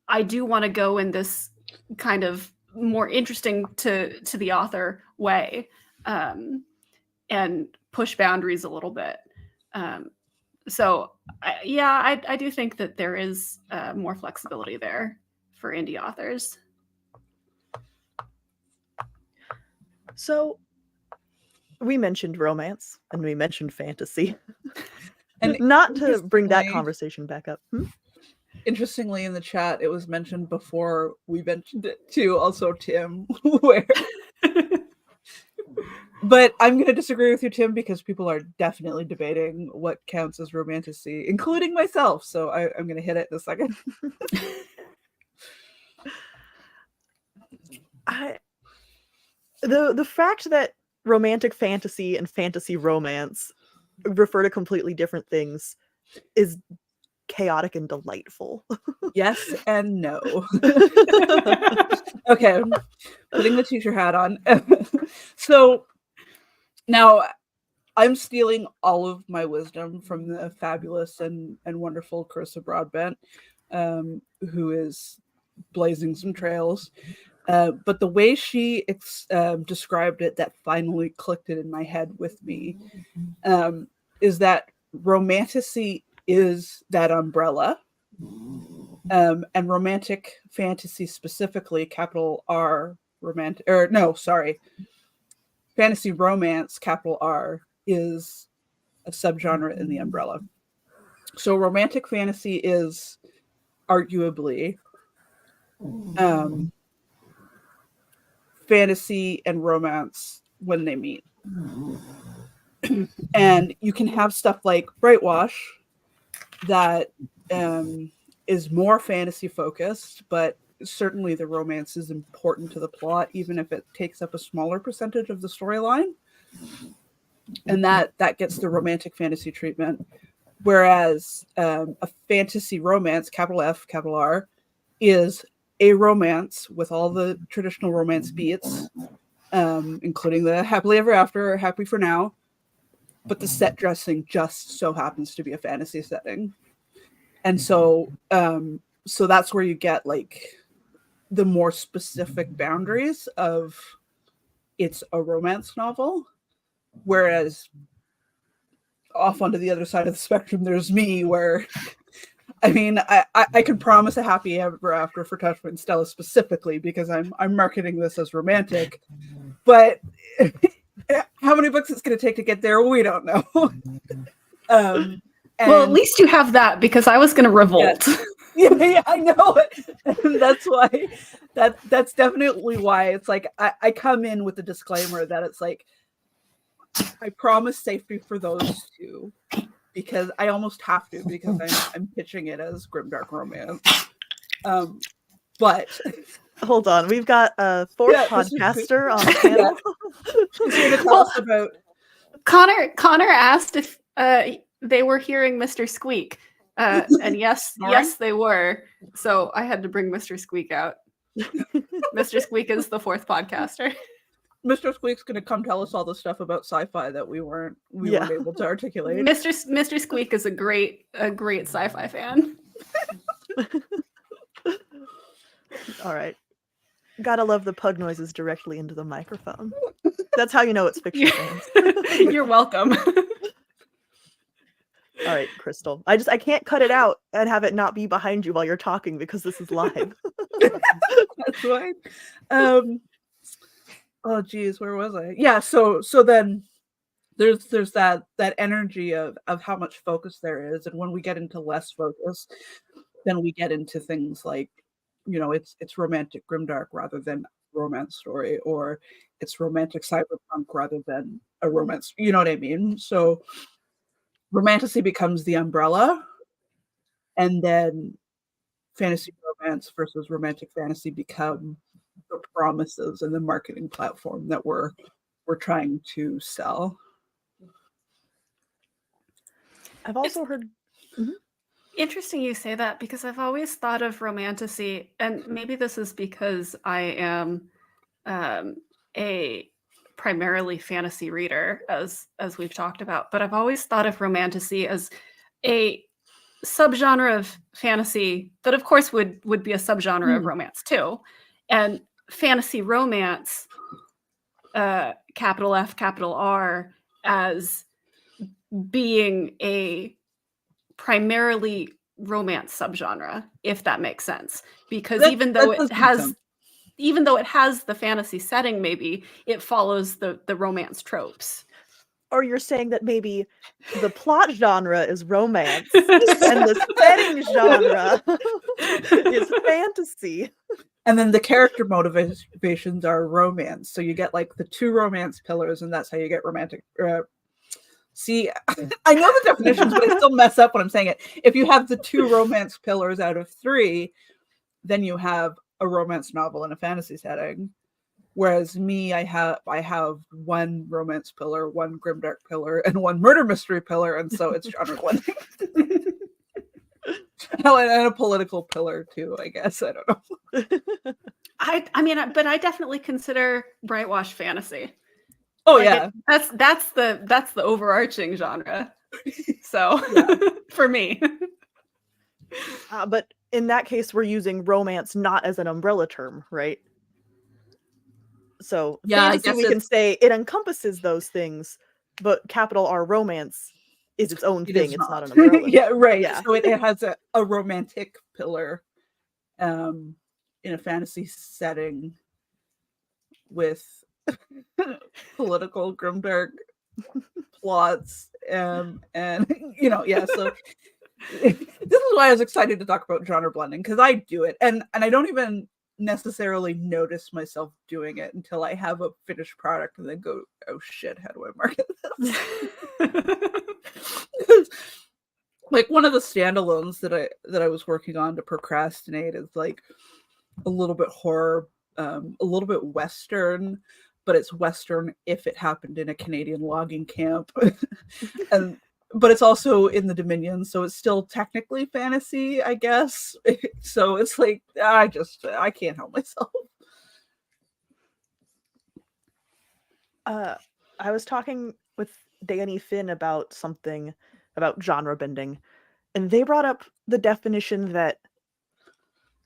B: I do want to go in this kind of more interesting to the author way, and push boundaries a little bit. So I do think that there is more flexibility there for indie authors.
A: So we mentioned romance and we mentioned fantasy.
C: And
A: not to bring that conversation back up.
C: Interestingly, in the chat, it was mentioned before we mentioned it too, also Tim, where... But I'm going to disagree with you, Tim, because people are definitely debating what counts as romantasy, including myself. So I'm going to hit it in a second.
A: The fact that romantic fantasy and fantasy romance refer to completely different things is chaotic and delightful.
C: Yes and no. Okay, putting the teacher hat on. So now I'm stealing all of my wisdom from the fabulous and wonderful Carissa Broadbent, who is blazing some trails. But the way she described it that finally clicked it in my head with me is that romantasy is that umbrella. And romantic fantasy specifically, capital R, fantasy romance, capital R, is a subgenre in the umbrella. So romantic fantasy is arguably fantasy and romance when they meet. And you can have stuff like Brightwash that is more fantasy focused, but certainly the romance is important to the plot, even if it takes up a smaller percentage of the storyline. And that gets the romantic fantasy treatment. Whereas a fantasy romance, capital F, capital R, is a romance with all the traditional romance beats, including the happily ever after, happy for now. But the set dressing just so happens to be a fantasy setting. And so that's where you get like the more specific boundaries of it's a romance novel. Whereas off onto the other side of the spectrum, there's me, where I mean, I can promise a happy ever after for Touchwood and Stella specifically because I'm marketing this as romantic, but how many books it's going to take to get there, we don't know.
B: Well, at least you have that, because I was going to revolt.
C: Yeah, I know it. And that's why that's definitely why it's like I come in with the disclaimer that it's like I promise safety for those two, because I almost have to, because I'm pitching it as grimdark romance. But
A: hold on, we've got a fourth podcaster on the panel.
C: She's here to tell us about.
B: Connor asked if they were hearing Mr. Squeak, and yes, they were. So I had to bring Mr. Squeak out. Mr. Squeak is the fourth podcaster.
C: Mr. Squeak's going to come tell us all the stuff about sci-fi that we weren't able to articulate.
B: Mr. Squeak is a great sci-fi fan.
A: All right. Gotta love the pug noises directly into the microphone. That's how you know it's fiction fans.
B: You're welcome.
A: All right, Krystle. I can't cut it out and have it not be behind you while you're talking, because this is live.
C: That's fine. Oh geez, where was I? Yeah, so then there's that energy of how much focus there is, and when we get into less focus, then we get into things like, you know, it's romantic grimdark rather than romance story, or it's romantic cyberpunk rather than a romance. You know what I mean? So romantasy becomes the umbrella, and then fantasy romance versus romantic fantasy become the promises and the marketing platform that we're trying to sell.
A: I've also heard. Mm-hmm.
B: Interesting you say that, because I've always thought of romantasy, and maybe this is because I am a primarily fantasy reader, as we've talked about, but I've always thought of romantasy as a subgenre of fantasy that of course would be a subgenre of romance too. And fantasy romance, capital F, capital R, as being a primarily romance subgenre, if that makes sense. Because even though it has the fantasy setting, maybe it follows the romance tropes.
A: Or you're saying that maybe the plot genre is romance and the setting genre is fantasy.
C: And then the character motivations are romance. So you get like the two romance pillars, and that's how you get romantic. See, I know the definitions, but I still mess up when I'm saying it. If you have the two romance pillars out of three, then you have a romance novel in a fantasy setting. Whereas me, I have one romance pillar, one grimdark pillar, and one murder mystery pillar, and so it's genre blending. And a political pillar too, I guess. I don't know.
B: I mean, but I definitely consider Brightwash fantasy.
C: Oh yeah,
B: that's the overarching genre. So for me,
A: but in that case, we're using romance not as an umbrella term, right? So fantasy, we can say it encompasses those things, but capital R romance is its own thing. It's not an umbrella.
C: Yeah, right. Yeah. So it has a romantic pillar in a fantasy setting with political grimdark plots and you know, so this is why I was excited to talk about genre blending, because I do it and I don't even necessarily notice myself doing it until I have a finished product and then go, oh shit, how do I market this? Like one of the standalones that I was working on to procrastinate is like a little bit horror, a little bit Western, but it's Western if it happened in a Canadian logging camp. But it's also in the Dominion, so it's still technically fantasy, I guess. So it's like, I can't help myself.
A: I was talking with Danny Finn about something about genre bending, and they brought up the definition that,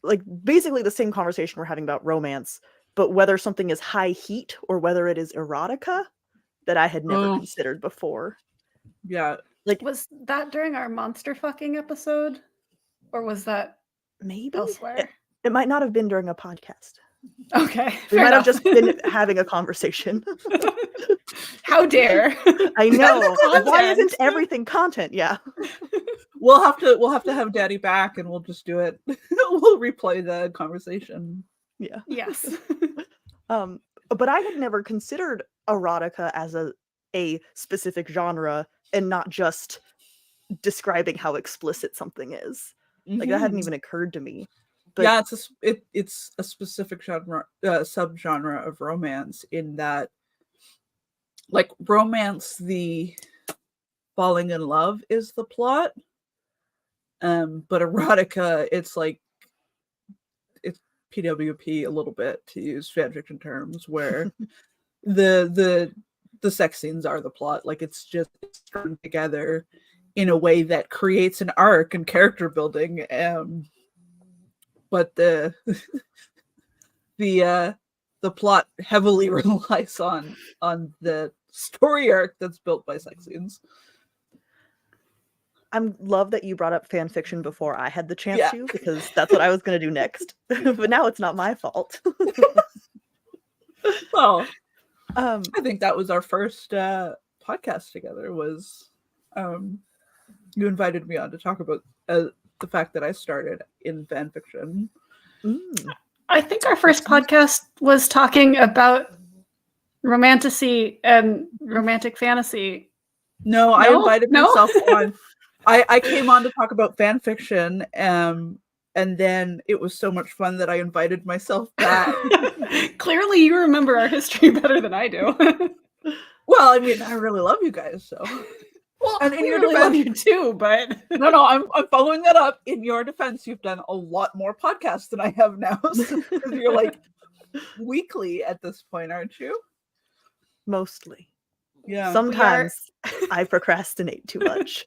A: like, basically the same conversation we're having about romance, but whether something is high heat or whether it is erotica, that I had never considered before.
C: Yeah.
A: Like,
B: Was that during our monster fucking episode? Or was that
A: maybe
B: elsewhere?
A: it might not have been during a podcast.
B: Okay.
A: We
B: fair
A: might have
B: enough.
A: just been having a conversation.
B: How dare.
A: I know. Why
B: Content.
A: isn't everything content? Yeah.
C: We'll have to have Daddy back, and we'll just do it. We'll replay the conversation.
A: Yeah.
B: Yes.
A: But I had never considered erotica as a specific genre and not just describing how explicit something is. Like that hadn't even occurred to me. But
C: yeah, it's a specific genre, subgenre of romance, in that, like, romance, the falling in love is the plot, but erotica, it's like, it's PWP a little bit, to use fanfiction terms, where the sex scenes are the plot. Like, it's strung together in a way that creates an arc and character building. But the plot heavily relies on the story arc that's built by sex scenes.
A: I love that you brought up fan fiction before I had the chance
C: Yeah.
A: to, because that's what I was going to do next. But now it's not my fault.
C: Well,
A: Um,
C: I think that was our first podcast together. Was you invited me on to talk about the fact that I started in fan fiction.
B: I think our first podcast was talking about romantasy and romantic fantasy.
C: No, I invited
B: No?
C: myself on. I came on to talk about fan fiction, and then it was so much fun that I invited myself back.
B: Clearly, you remember our history better than I do.
C: Well, I mean, I really love you guys, so.
B: Well,
C: And in
B: we
C: your
B: really love
C: defense-
B: you too, but
C: No, I'm following that up. In your defense, you've done a lot more podcasts than I have now. So you're like weekly at this point, aren't you?
A: mostly.
C: Yeah.
A: Sometimes I procrastinate too much.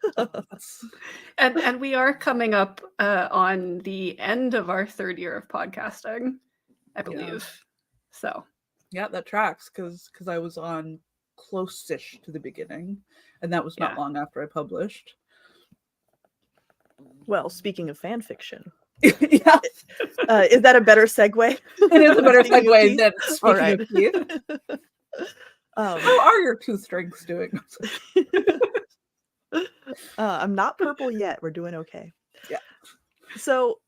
B: and we are coming up on the end of our third year of podcasting, I believe. So
C: Yeah, that tracks, because I was on close-ish to the beginning, and that was not long after I published.
A: Well, speaking of fan fiction,
C: Yeah,
A: is that a better segue?
C: it is a better
A: Speaking of
C: segue
A: Keith?
C: than
A: All
C: speaking
A: right.
C: of Keith.
A: Um,
C: How are your tooth strengths doing?
A: I'm not purple yet. We're doing okay.
C: Yeah.
A: So,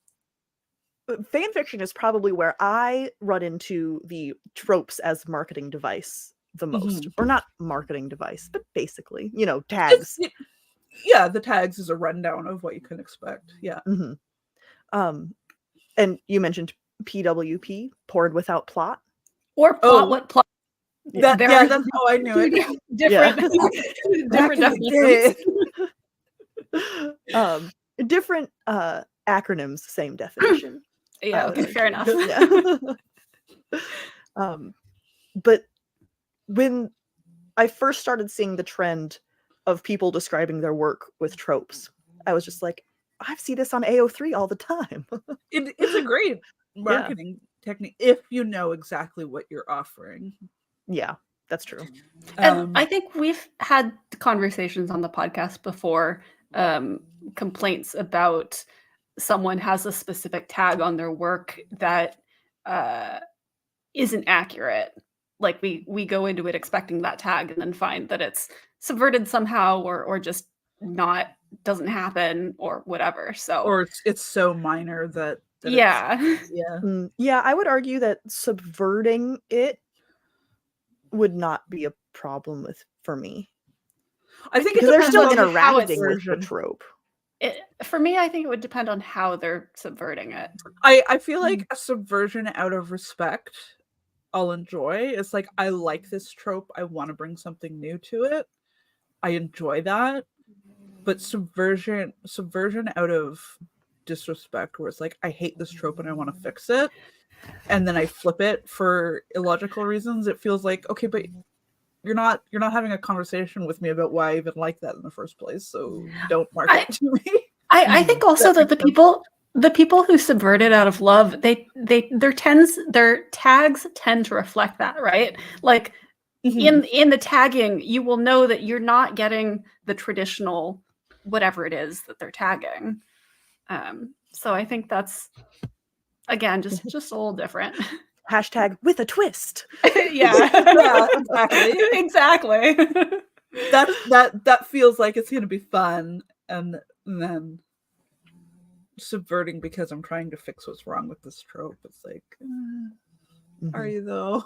A: fan fiction is probably where I run into the tropes as marketing device the most, or not marketing device, but basically, tags.
C: Yeah, the tags is a rundown of what you can expect. Yeah.
A: And you mentioned PWP, poured without plot.
B: or plot what plot.
C: That's
B: Very
C: how I knew it.
B: different
C: Back
B: different
C: in the
B: definitions.
C: day.
A: Different acronyms, same definition.
B: Yeah, okay, fair enough.
A: Yeah. But when I first started seeing the trend of people describing their work with tropes, I was just like, I see this on AO3 all the time.
C: It's a great marketing technique if you know exactly what you're offering.
A: Yeah, that's true.
B: And I think we've had conversations on the podcast before, complaints about someone has a specific tag on their work that isn't accurate. Like we go into it expecting that tag and then find that it's subverted somehow or just doesn't happen or whatever. So
C: Or it's so minor that
B: yeah.
A: Yeah, I would argue that subverting it would not be a problem for me.
C: I think it
A: Because they're
C: depends
A: still
C: on how it's
A: interacting with the
C: versioned.
A: trope.
B: For me, I think it would depend on how they're subverting it.
C: I feel like a subversion out of respect I'll enjoy. It's like, I like this trope, I want to bring something new to it. I enjoy that. But subversion out of disrespect, where it's like, I hate this trope and I want to fix it, and then I flip it for illogical reasons, it feels like, okay, but you're not having a conversation with me about why I even like that in the first place, so don't market it to me.
B: I think also that the people who subvert it out of love, their tags tend to reflect that, right? Like in the tagging, you will know that you're not getting the traditional whatever it is that they're tagging. So I think that's, again, just a little different.
A: Hashtag with a twist.
B: Yeah.
C: Yeah, exactly.
B: Exactly.
C: That feels like it's gonna be fun, and then subverting because I'm trying to fix what's wrong with this trope. It's like, are you though?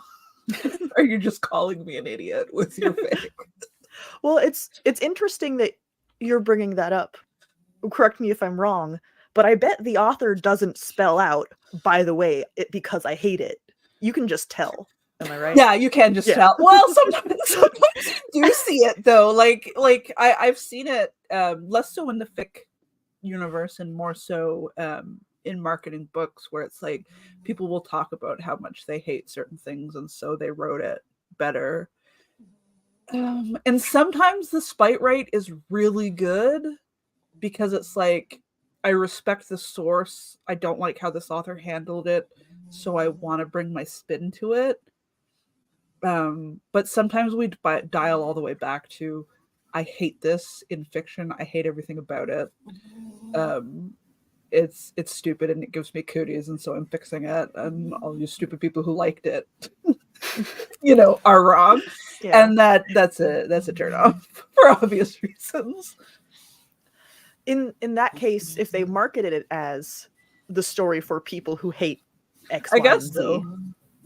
C: Are you just calling me an idiot with your fake?
A: Well, it's interesting that you're bringing that up. Correct me if I'm wrong, but I bet the author doesn't spell out, by the way, because I hate it. You can just tell. Am I right?
C: Yeah, you can just tell. Well, sometimes you do see it though. Like I've seen it less so in the fic universe and more so in marketing books, where it's like people will talk about how much they hate certain things and so they wrote it better. And sometimes the spite rate is really good because it's like, I respect the source. I don't like how this author handled it, so I want to bring my spin to it. But sometimes we dial all the way back to, I hate this in fiction. I hate everything about it. It's stupid and it gives me cooties, and so I'm fixing it. And all you stupid people who liked it, are wrong. Yeah. And that's a turn off for obvious reasons.
A: In that case, if they marketed it as the story for people who hate X, Y, and Z,
C: so.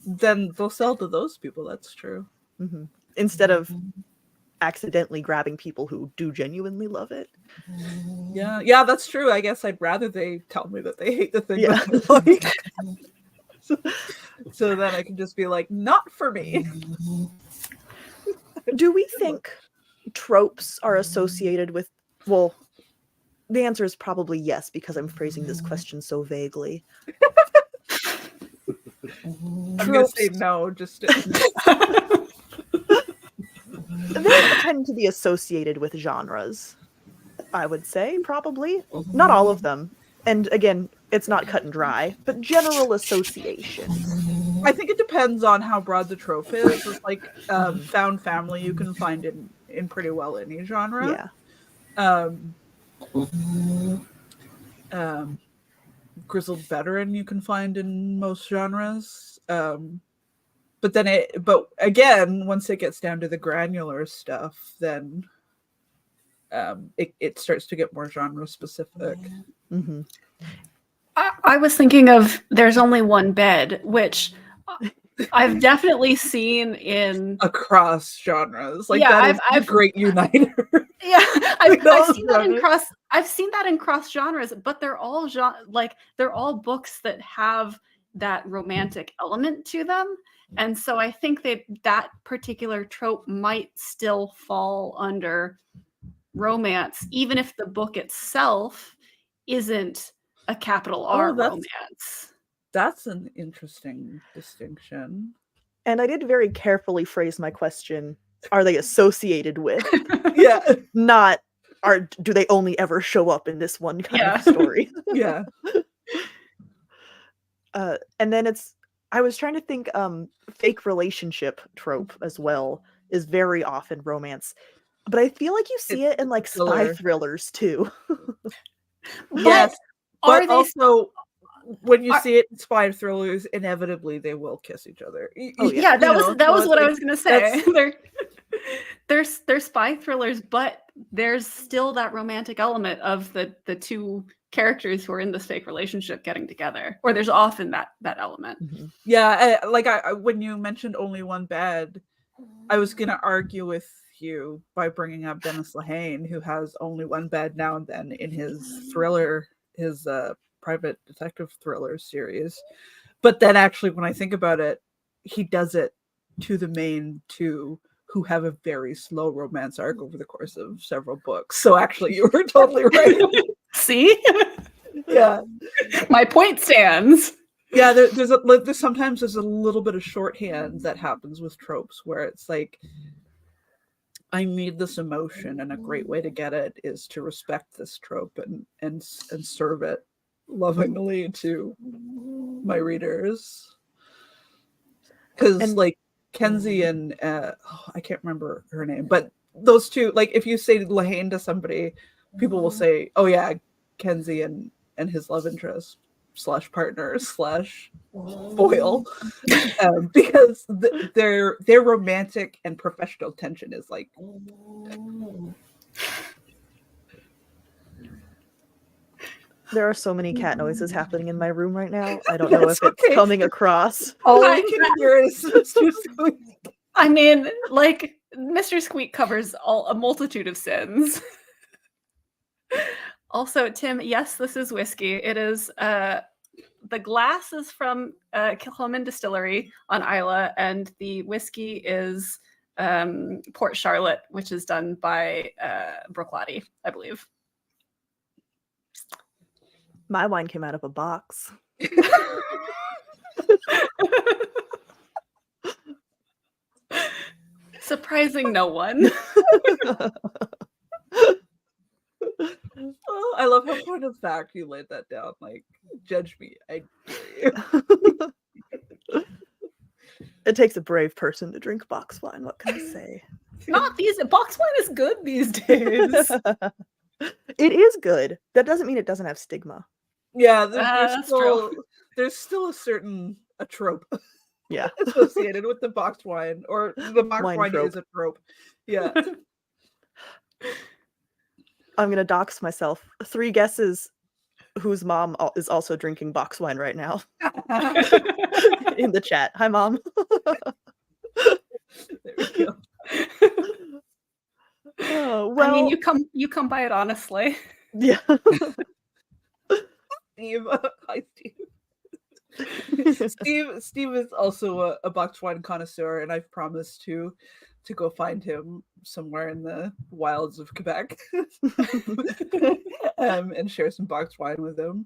C: Then they'll sell to those people. That's true.
A: Mm-hmm. Instead of accidentally grabbing people who do genuinely love it.
C: Yeah, that's true. I guess I'd rather they tell me that they hate the thing.
A: Yeah.
C: That they like. So then I can just be like, not for me.
A: Do we think tropes are associated with, well, the answer is probably yes, because I'm phrasing this question so vaguely.
C: I'm going to say no, just
A: They tend to be associated with genres, I would say, probably. Not all of them. And again, it's not cut and dry, but general association.
C: I think it depends on how broad the trope is. It's like found family you can find in pretty well any genre.
A: Yeah.
C: Grizzled veteran you can find in most genres. But again, once it gets down to the granular stuff, then it starts to get more genre specific.
A: Mm-hmm.
B: I was thinking of There's Only One Bed, which I've definitely seen in
C: across genres. Like,
B: yeah,
C: that is a great uniter.
B: Yeah, I've seen that in cross. I've seen that in cross genres, but they're all they're all books that have that romantic element to them, and so I think that particular trope might still fall under romance, even if the book itself isn't a capital R romance.
C: That's an interesting distinction.
A: And I did very carefully phrase my question, are they associated with?
C: Yeah.
A: Not, do they only ever show up in this one kind of story?
C: Yeah.
A: And then I was trying to think, fake relationship trope as well is very often romance. But I feel like you see it in like spy thrillers too.
C: Yes. But also, when you see it in spy thrillers, inevitably they will kiss each other.
B: Oh yeah, that was what I was gonna say. They're spy thrillers, but there's still that romantic element of the two characters who are in this fake relationship getting together, or there's often that element.
A: Mm-hmm.
C: Yeah, when you mentioned Only One Bed, I was gonna argue with you by bringing up Dennis Lehane, who has only one bed now and then in his thriller, his private detective thriller series. But then actually, when I think about it, he does it to the main two, who have a very slow romance arc over the course of several books. So actually, you were totally right.
B: See?
C: Yeah.
B: My point stands.
C: Yeah, there's sometimes a little bit of shorthand that happens with tropes where it's like, I need this emotion, and a great way to get it is to respect this trope and serve it lovingly to my readers. Because Kenzie and I can't remember her name, but those two, like if you say Lahane to somebody, people will say, "Oh yeah, Kenzie and his love interest / partner / foil," because their romantic and professional tension is like.
A: There are so many cat noises happening in my room right now. I don't know if it's
C: okay.
A: coming across.
C: All I can hear is Mr. Squeak.
B: I mean, like, Mr. Squeak covers a multitude of sins. Also, Tim, yes, this is whiskey. It is, the glass is from Kilchoman Distillery on Isla, and the whiskey is Port Charlotte, which is done by Brooklady, I believe.
A: My wine came out of a box.
B: Surprising no one.
C: Oh, I love how point of fact you laid that down. Like, judge me. I dare you.
A: It takes a brave person to drink box wine. What can I say?
B: Not these. Box wine is good these days.
A: It is good. That doesn't mean it doesn't have stigma.
C: Yeah, there's still a trope.
A: Yeah.
C: Associated with the boxed wine, or the boxed wine
A: trope.
C: is a trope. Yeah.
A: I'm going to dox myself. 3 guesses whose mom is also drinking box wine right now. In the chat. Hi, Mom.
C: There we go.
A: Oh, well,
B: I mean, you come by it honestly.
A: Yeah.
C: Steve, hi Steve. Steve is also a boxed wine connoisseur, and I've promised to go find him somewhere in the wilds of Quebec, and share some boxed wine with him.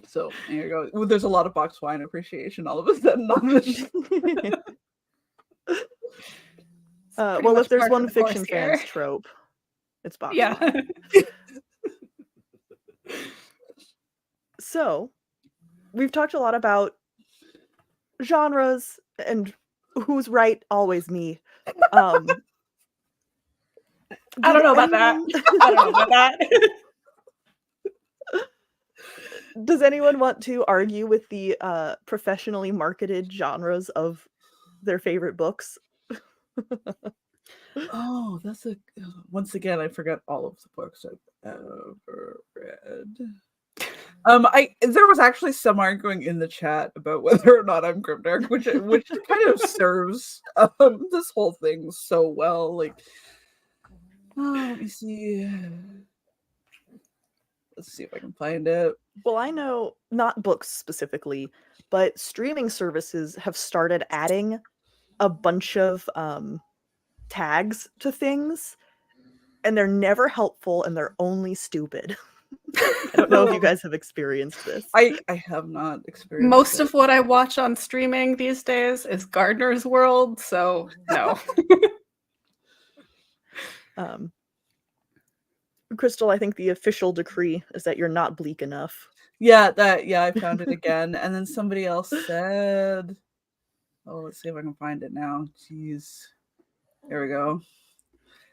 C: So there you go. Well, there's a lot of boxed wine appreciation all of a sudden on this.
A: Well, if there's one fiction fans trope, it's box wine. So, we've talked a lot about genres and who's right, always me.
B: I don't know about that. I don't know about that.
A: Does anyone want to argue with the professionally marketed genres of their favorite books?
C: Oh, that's once again, I forgot all of the books I've ever read. There was actually some arguing in the chat about whether or not I'm grimdark, which kind of serves this whole thing so well. Like, let me see. Let's see if I can find it.
A: Well, I know not books specifically, but streaming services have started adding a bunch of tags to things, and they're never helpful and they're only stupid. I don't know if you guys have experienced this.
C: I have not experienced
B: Most of what I watch on streaming these days is Gardener's World, so no.
A: Krystle, I think the official decree is that you're not bleak enough.
C: Yeah, I found it again. And then somebody else said, oh, let's see if I can find it now. Jeez. There we go.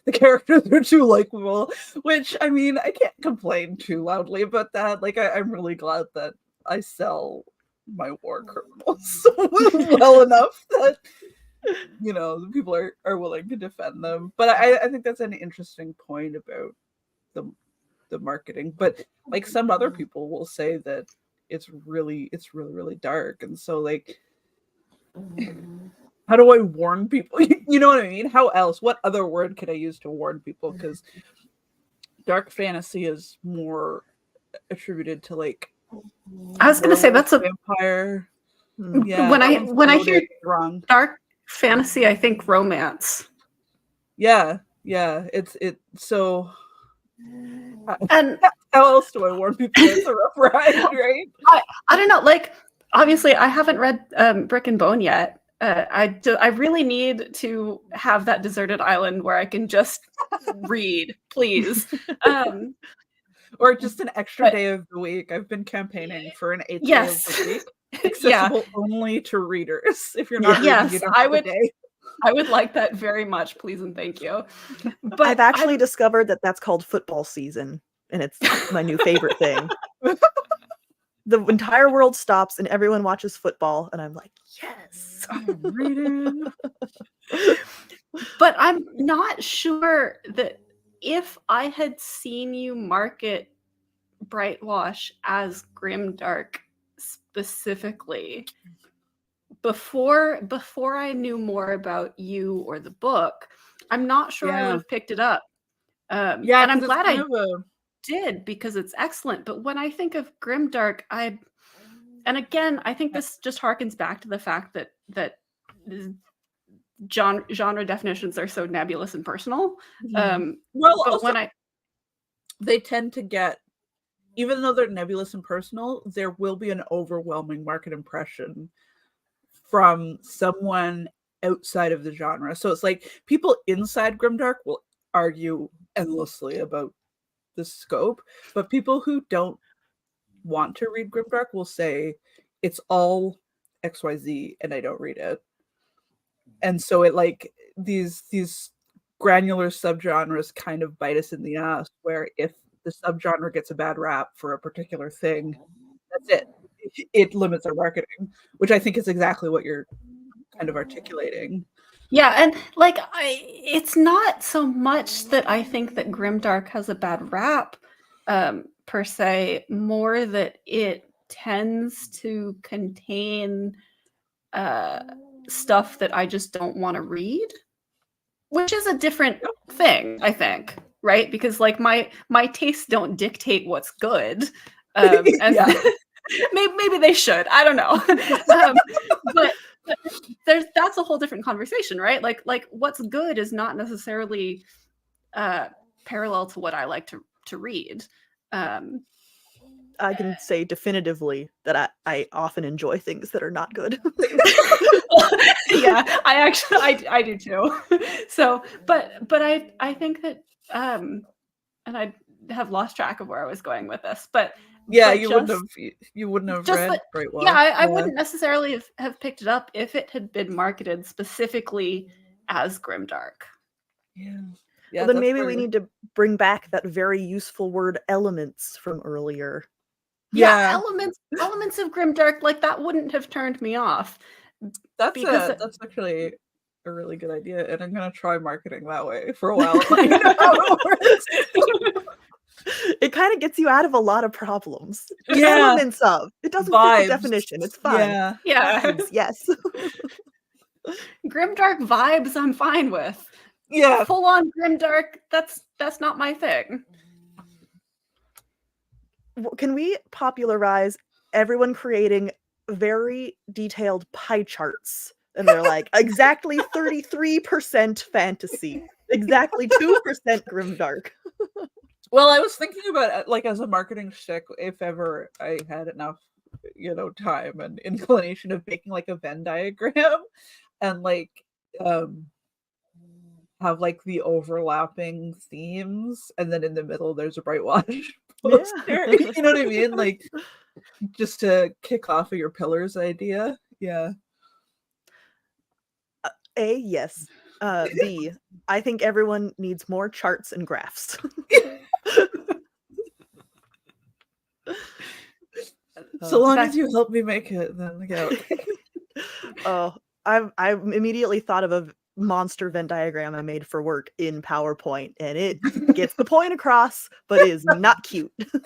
C: The characters are too likable, which, I mean, I can't complain too loudly about that. Like, I'm really glad that I sell my war criminals well enough that, you know, the people are willing to defend them. But I think that's an interesting point about the marketing. But, like, some other people will say that it's really dark. And so, like, how do I warn people? You know what I mean? How else? What other word could I use to warn people? Because dark fantasy is more attributed to, like,
B: I was going to say that's a
C: vampire. Yeah,
B: when I hear
C: wrong.
B: Dark fantasy, I think romance.
C: Yeah, it's so.
B: And
C: how else do I warn people? It's a rough ride, right?
B: I don't know. Like, obviously, I haven't read Brick and Bone yet. I really need to have that deserted island where I can just read, please.
C: Or just an extra day of the week. I've been campaigning for an 8th day of the week. accessible only to readers. If you're not reading,
B: Yes,
C: you don't have a day.
B: I would like that very much, please and thank you. But
A: I've actually discovered that that's called football season, and it's my new favorite thing. The entire world stops and everyone watches football, and I'm like, yes,
C: I'm reading.
B: But I'm not sure that if I had seen you market Brightwash as grimdark specifically before I knew more about you or the book, I'm not sure I would have picked it up. And I'm glad I did, because it's excellent. But when I think of grimdark, and again, I think this just harkens back to the fact that genre definitions are so nebulous and personal.
C: Well,
B: but
C: also, they tend to get, even though they're nebulous and personal, there will be an overwhelming market impression from someone outside of the genre. So it's like people inside grimdark will argue endlessly about the scope, but people who don't want to read grimdark will say it's all XYZ and I don't read it. And so it, like, these granular subgenres kind of bite us in the ass, where if the subgenre gets a bad rap for a particular thing, that's it. It limits our marketing, which I think is exactly what you're kind of articulating.
B: Yeah, and like it's not so much that I think that grimdark has a bad rap per se, more that it tends to contain stuff that I just don't want to read, which is a different thing, I think, right? Because like my tastes don't dictate what's good, and maybe they should. I don't know, but that's a whole different conversation, right? Like what's good is not necessarily parallel to what I like to read.
A: I can say definitively that I often enjoy things that are not good.
B: Yeah, I do too. So, but I think that, and I have lost track of where I was going with this, but
C: yeah, you wouldn't have read Brightwash.
B: Yeah, I wouldn't necessarily have picked it up if it had been marketed specifically as grimdark.
C: Yeah.
A: Well, then maybe we need to bring back that very useful word elements from earlier.
B: Yeah, elements of grimdark, like that wouldn't have turned me off.
C: That's actually a really good idea, and I'm gonna try marketing that way for a while.
A: It kind of gets you out of a lot of problems.
C: Yeah.
A: Elements of. It doesn't fit the definition. It's fine.
B: Yeah.
A: Vibes, yes.
B: Grimdark vibes I'm fine with.
C: Yeah.
B: Full on grimdark, that's not my thing.
A: Can we popularize everyone creating very detailed pie charts? And they're like, exactly 33% fantasy, exactly 2% grimdark.
C: Well, I was thinking about, like, as a marketing shtick, if ever I had enough, time and inclination of making like a Venn diagram and like have like the overlapping themes, and then in the middle there's a Brightwash poster. Yeah. You know what I mean? Like, just to kick off of your pillars idea. Yeah.
A: A, yes. B, I think everyone needs more charts and graphs.
C: So long as you help me make it, then yeah.
A: Oh, I immediately thought of a monster Venn diagram I made for work in PowerPoint, and it gets the point across, but is not cute.
C: That's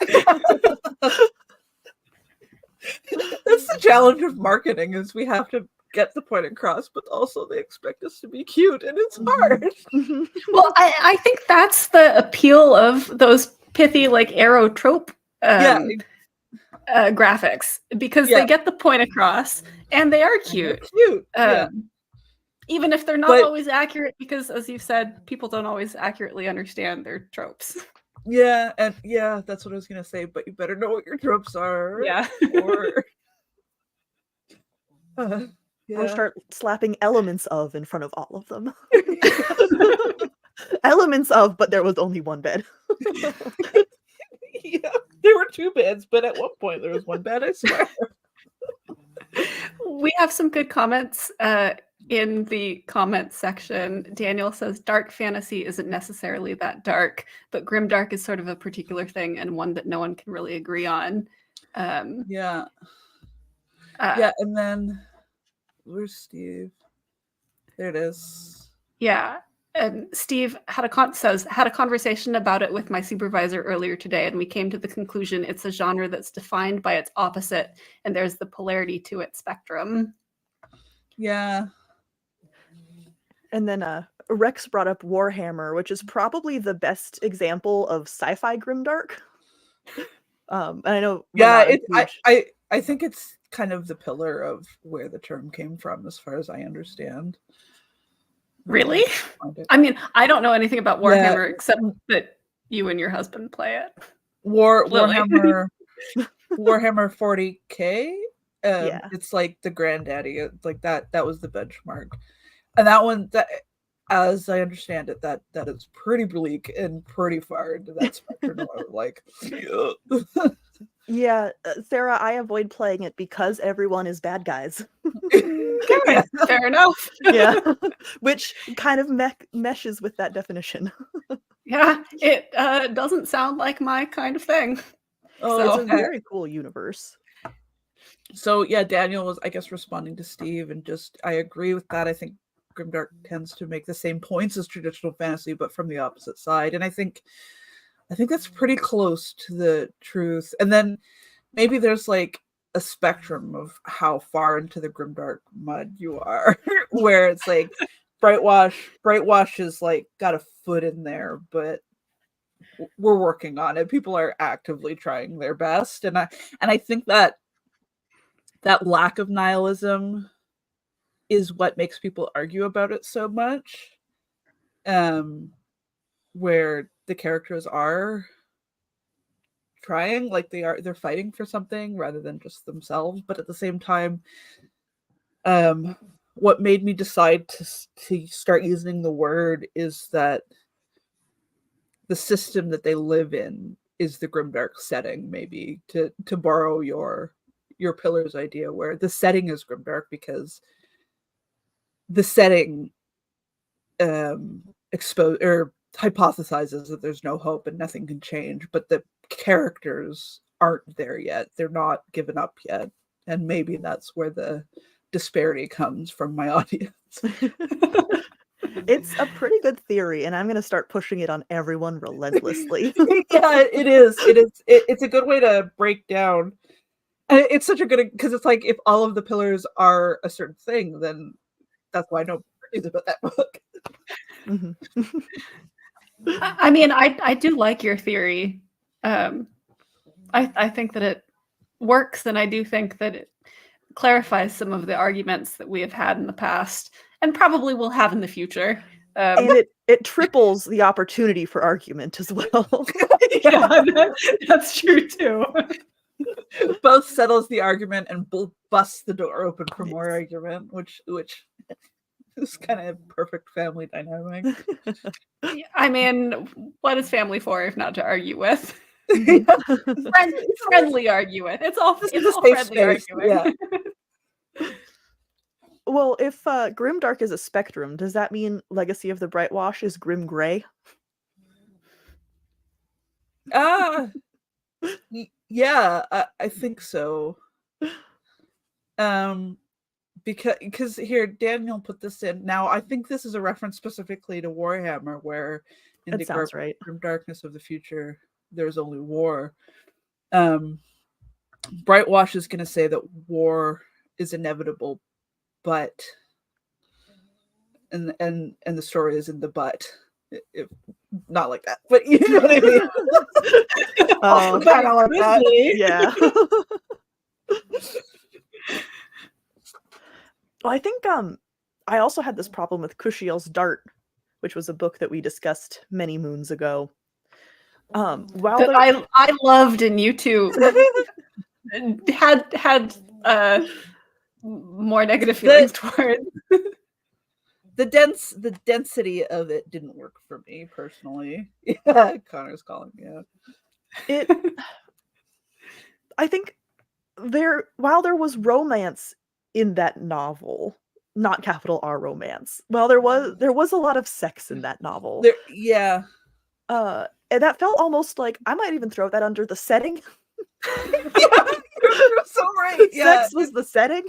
C: the challenge of marketing, is we have to get the point across, but also they expect us to be cute, and it's hard.
B: Well, I think that's the appeal of those pithy, like, arrow trope graphics, because they get the point across and they are cute. Even if they're not always accurate, because, as you've said, people don't always accurately understand their tropes.
C: Yeah, and that's what I was gonna say, but you better know what your tropes are.
B: Yeah.
A: Or start slapping elements of in front of all of them. Elements of, but there was only one bed.
C: Yeah, there were two beds, but at one point there was one bed, I swear.
B: We have some good comments in the comments section. Daniel says, dark fantasy isn't necessarily that dark, but grimdark is sort of a particular thing and one that no one can really agree on.
C: Yeah. And then where's Steve? There it is.
B: Yeah. And Steve had a conversation about it with my supervisor earlier today, and we came to the conclusion it's a genre that's defined by its opposite, and there's the polarity to its spectrum.
C: Yeah.
A: And then Rex brought up Warhammer, which is probably the best example of sci-fi grimdark. And I know.
C: I think it's kind of the pillar of where the term came from, as far as I understand.
B: Really? I mean, I don't know anything about Warhammer except that you and your husband play it.
C: Warhammer 40K. It's like the granddaddy. Like that was the benchmark, and that one, that, as I understand it, that is pretty bleak and pretty far into that spectrum. Like,
A: yeah, Sarah, I avoid playing it because everyone is bad guys.
B: Fair enough.
A: Yeah, which kind of meshes with that definition.
B: Yeah, it doesn't sound like my kind of thing.
A: It's a very cool universe.
C: So yeah, Daniel was, I guess, responding to Steve, and just I agree with that. I think grimdark tends to make the same points as traditional fantasy, but from the opposite side, and I think that's pretty close to the truth. And then maybe there's like a spectrum of how far into the grimdark mud you are, where it's like Brightwash is like got a foot in there, but we're working on it. People are actively trying their best, and I think that lack of nihilism is what makes people argue about it so much. Where the characters are trying, like they're fighting for something rather than just themselves, but at the same time, what made me decide to start using the word is that the system that they live in is the grimdark setting, maybe to borrow your pillars idea, where the setting is grimdark because the setting hypothesizes that there's no hope and nothing can change, but the characters aren't there yet. They're not given up yet. And maybe that's where the disparity comes from my audience.
A: It's a pretty good theory, and I'm going to start pushing it on everyone relentlessly.
C: Yeah, it is. It's a good way to break down. And it's such a good, because it's like, if all of the pillars are a certain thing, then that's why nobody reads about that book.
A: Mm-hmm.
B: I mean, I do like your theory. I think that it works, and I do think that it clarifies some of the arguments that we have had in the past and probably will have in the future.
A: And it triples the opportunity for argument as well.
B: Yeah, that's true too.
C: Both settles the argument and busts the door open for more argument, which is kind of perfect family dynamic.
B: I mean, what is family for if not to argue with? Friendly argue with. It's all friendly arguing.
C: Yeah.
A: Well, if grimdark is a spectrum, does that mean Legacy of the Brightwash is grim gray?
C: Yeah, I think so. Because here Daniel put this in. Now I think this is a reference specifically to Warhammer, where in the grim darkness of the future there's only war. Brightwash is going to say that war is inevitable, but and the story is in the but. If not like that, but you know what I mean.
A: Oh, kind of like that. Yeah. Well, I think I also had this problem with Kushiel's Dart, which was a book that we discussed many moons ago.
B: I loved, and you two had more negative feelings towards.
C: The density of it didn't work for me personally. Yeah, Connor's calling me out.
A: I think while there was romance in that novel, not capital R romance. Well, there was a lot of sex in that novel.
C: Yeah.
A: And that felt almost like, I might even throw that under the setting.
C: Yeah, you're so right. Yeah.
A: Sex was the setting.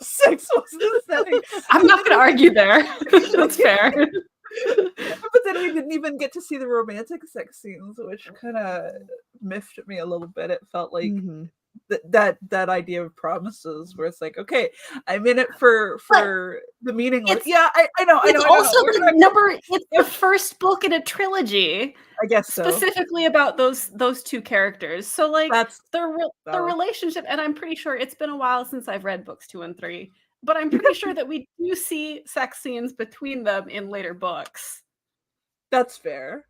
C: Sex was the setting.
B: I'm not going to argue there. That's fair.
C: But then we didn't even get to see the romantic sex scenes, which kind of miffed me a little bit. It felt like that idea of promises, where it's like, okay, I'm in it for the meaningless. Yeah, I know.
B: It's
C: I
B: also
C: know.
B: it's the first book in a trilogy.
C: I guess so.
B: Specifically about those two characters. So like
C: That's
B: the relationship, and I'm pretty sure it's been a while since I've read books 2 and 3, but I'm pretty sure that we do see sex scenes between them in later books.
C: That's fair.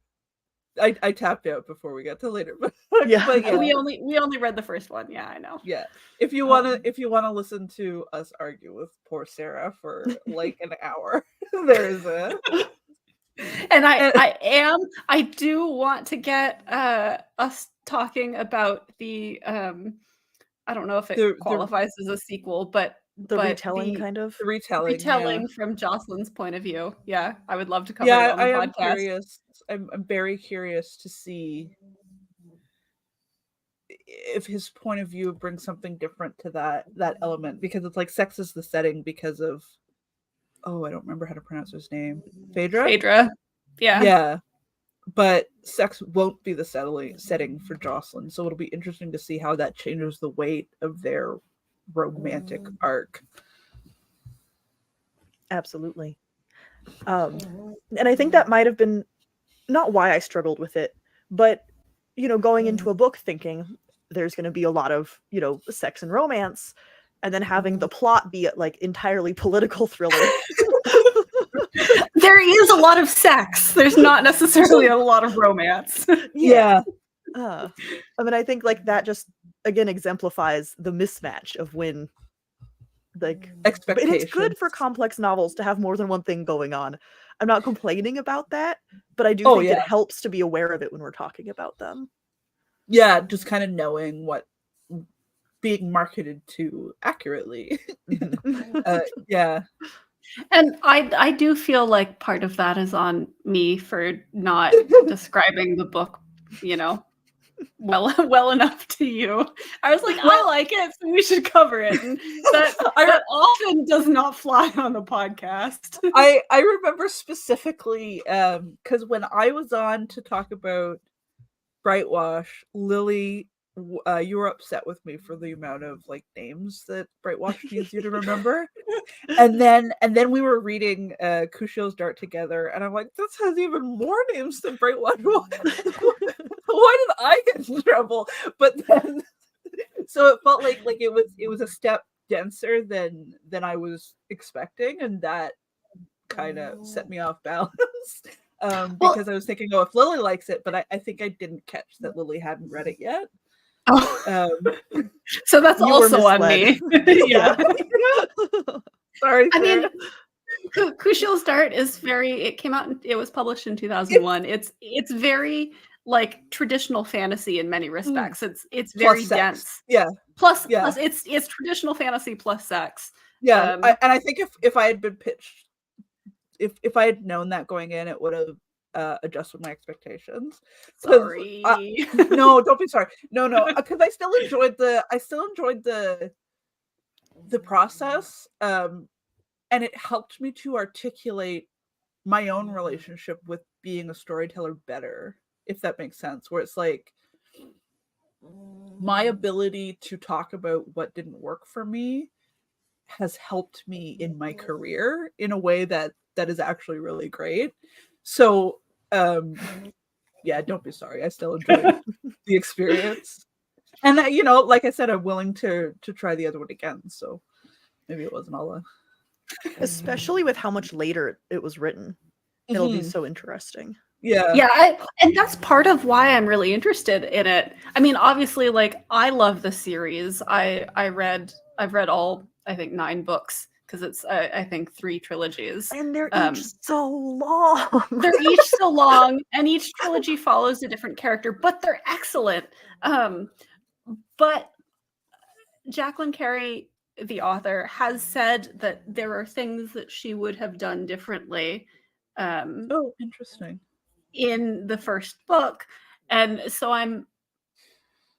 C: I tapped out before we got to later, but
A: Yeah.
B: We only read the first one. Yeah, I know.
C: Yeah. If you wanna listen to us argue with poor Sarah for like an hour, there is a.
B: And I do want to get us talking about the I don't know if it qualifies as a sequel, but
A: retelling kind of.
C: The retelling
B: from Jocelyn's point of view. Yeah, I would love to cover it on the podcast.
C: I'm curious. I'm very curious to see if his point of view brings something different to that element, because it's like sex is the setting because of I don't remember how to pronounce his name. Phaedra?
B: Yeah.
C: Yeah. But sex won't be the setting for Jocelyn. So it'll be interesting to see how that changes the weight of their romantic arc.
A: Absolutely. And I think that might have been not why I struggled with it, but going into a book thinking there's going to be a lot of sex and romance, and then having the plot be like entirely political thriller.
B: There is a lot of sex. There's not necessarily a lot of romance.
C: Yeah.
A: I mean, I think like that just again exemplifies the mismatch of when like
C: expectations.
A: It's good for complex novels to have more than one thing going on. I'm not complaining about that, but I do think it helps to be aware of it when we're talking about them.
C: Yeah, just kind of knowing what being marketed to accurately. Yeah. And
B: I do feel like part of that is on me for not describing the book, well enough to you. I was like, I like it, so we should cover it. And that often does not fly on the podcast.
C: I remember specifically because when I was on to talk about Brightwash, Lilly, you were upset with me for the amount of like names that Brightwash needs you to remember. And then we were reading Kushiel's Dart together, and I'm like, this has even more names than Brightwash. Why did I get in trouble? But then, so it felt like it was a step denser than I was expecting, and that kind of set me off balance. Because I was thinking, if Lilly likes it, but I think I didn't catch that Lilly hadn't read it yet.
B: So that's also on me. Yeah.
C: Sorry.
B: I mean, Kushiel's Dart is it came out, it was published in 2001. It's very like traditional fantasy in many respects. It's very dense.
C: Yeah.
B: Plus it's traditional fantasy plus sex.
C: Yeah. And I think if I had been pitched, if I had known that going in, it would have adjusted my expectations.
B: Sorry.
C: No, don't be sorry. No, because I still enjoyed the process, and it helped me to articulate my own relationship with being a storyteller better, if that makes sense. Where it's like my ability to talk about what didn't work for me has helped me in my career in a way that is actually really great. So don't be sorry. I still enjoyed the experience. And like I said, I'm willing to try the other one again. So maybe it wasn't all
A: especially with how much later it was written. It'll be so interesting.
C: Yeah.
B: And that's part of why I'm really interested in it. I mean, obviously, like I love the series. I've read all, I think, 9 books, because it's I think 3 trilogies.
A: And they're each so long.
B: They're each so long, and each trilogy follows a different character, but they're excellent. But Jacqueline Carey the author, has said that there are things that she would have done differently
C: Oh, interesting.
B: in the first book. And so I'm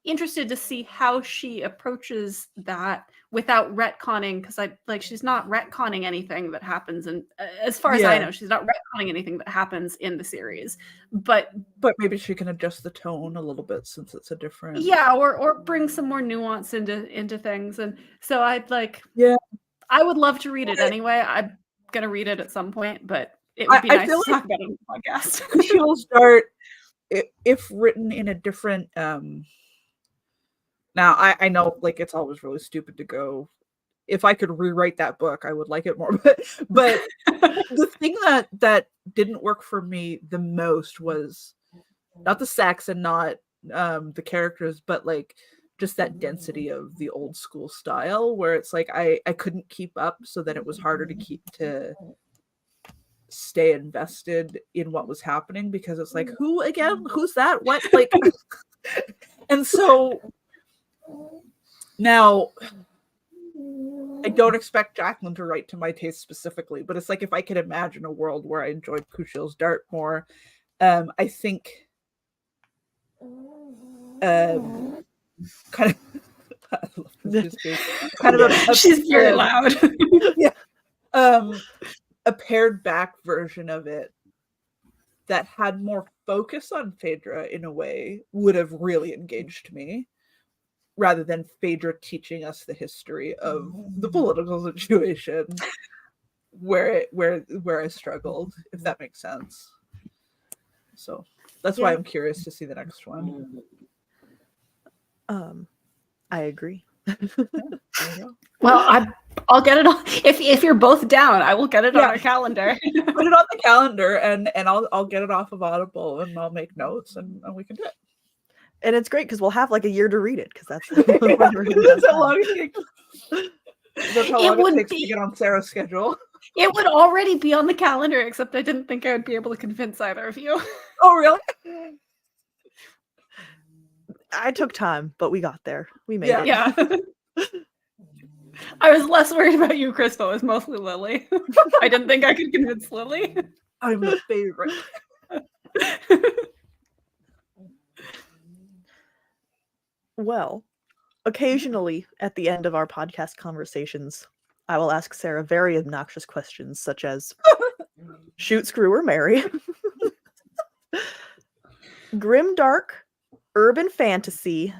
B: interested to see how she approaches that without retconning, because she's not retconning anything that happens, and as far as I know, she's not retconning anything that happens in the series, but
C: maybe she can adjust the tone a little bit since it's a different,
B: or bring some more nuance into things. And so I would love to read it anyway. I'm gonna read it at some point, but it would be nice to talk about it on the podcast.
C: She'll start, if written in a different now, I know, like, it's always really stupid to go, if I could rewrite that book, I would like it more. But the thing that didn't work for me the most was not the sex and not the characters, but like just that density of the old school style, where it's like I couldn't keep up, so that it was harder to stay invested in what was happening, because it's like, who again? Who's that? What? Like, and so now I don't expect Jacqueline to write to my taste specifically, but it's like, if I could imagine a world where I enjoyed Kushil's Dart more, I think kind of I love this kind of
B: she's very loud.
C: A pared back version of it that had more focus on Phaedra in a way would have really engaged me, rather than Phaedra teaching us the history of the political situation where I struggled, if that makes sense. So that's why I'm curious to see the next one.
A: I agree.
B: Well, I'll get it on. If you're both down, I will get it on our calendar.
C: Put it on the calendar, and I'll get it off of Audible, and I'll make notes, and we can do it.
A: And it's great because we'll have like a year to read it, because that's
C: how long it takes. That's how long it takes to get on Sarah's schedule.
B: It would already be on the calendar, except I didn't think I would be able to convince either of you.
C: Oh, really?
A: I took time, but we got there. We made it.
B: Yeah. I was less worried about you, Krystle. It was mostly Lilly. I didn't think I could convince Lilly.
C: I'm the favorite.
A: Well, occasionally at the end of our podcast conversations, I will ask Sarah very obnoxious questions, such as shoot, screw, or marry, grim, dark, urban fantasy.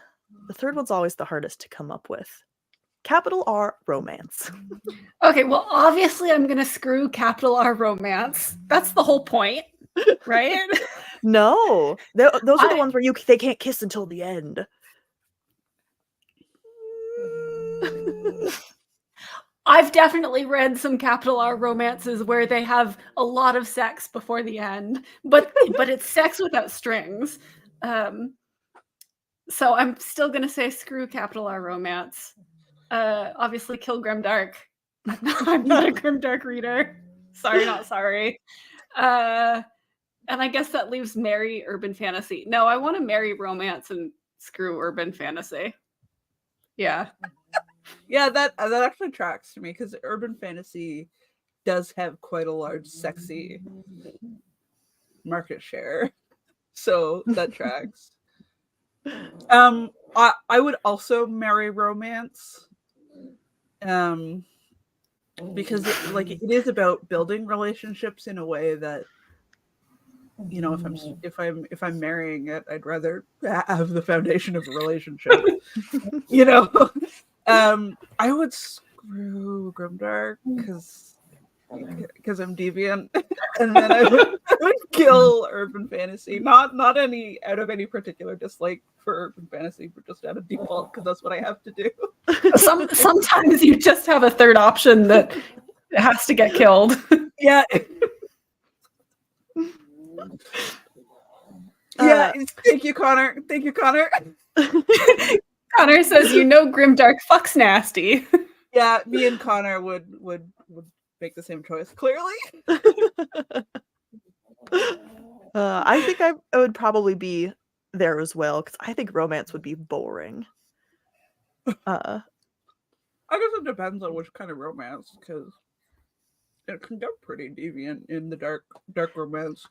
A: The third one's always the hardest to come up with. Capital R, romance.
B: Okay, well, obviously I'm going to screw capital R, romance. That's the whole point, right?
A: No, those are the ones where they can't kiss until the end.
B: I've definitely read some capital R romances where they have a lot of sex before the end, but it's sex without strings. So I'm still gonna say screw capital R romance. Obviously kill grimdark. I'm not a grimdark reader. Sorry, not sorry. And I guess that leaves marry urban fantasy. No, I want to marry romance and screw urban fantasy. Yeah.
C: Yeah, that actually tracks to me, because urban fantasy does have quite a large sexy market share, so that tracks. I would also marry romance, because it is about building relationships in a way that, you know, if I'm marrying it, I'd rather have the foundation of a relationship. You know. I would screw grimdark because I'm deviant, and then I would kill urban fantasy. Not any out of any particular dislike for urban fantasy, but just out of default, because that's what I have to do.
B: Sometimes you just have a third option that has to get killed.
C: Yeah. Yeah. Thank you, Connor. Thank you, Connor.
B: Connor says, you know, grimdark fucks nasty.
C: Yeah, me and Connor would make the same choice, clearly.
A: I think I would probably be there as well, because I think romance would be boring.
C: I guess it depends on which kind of romance, because it can get pretty deviant in the dark romance.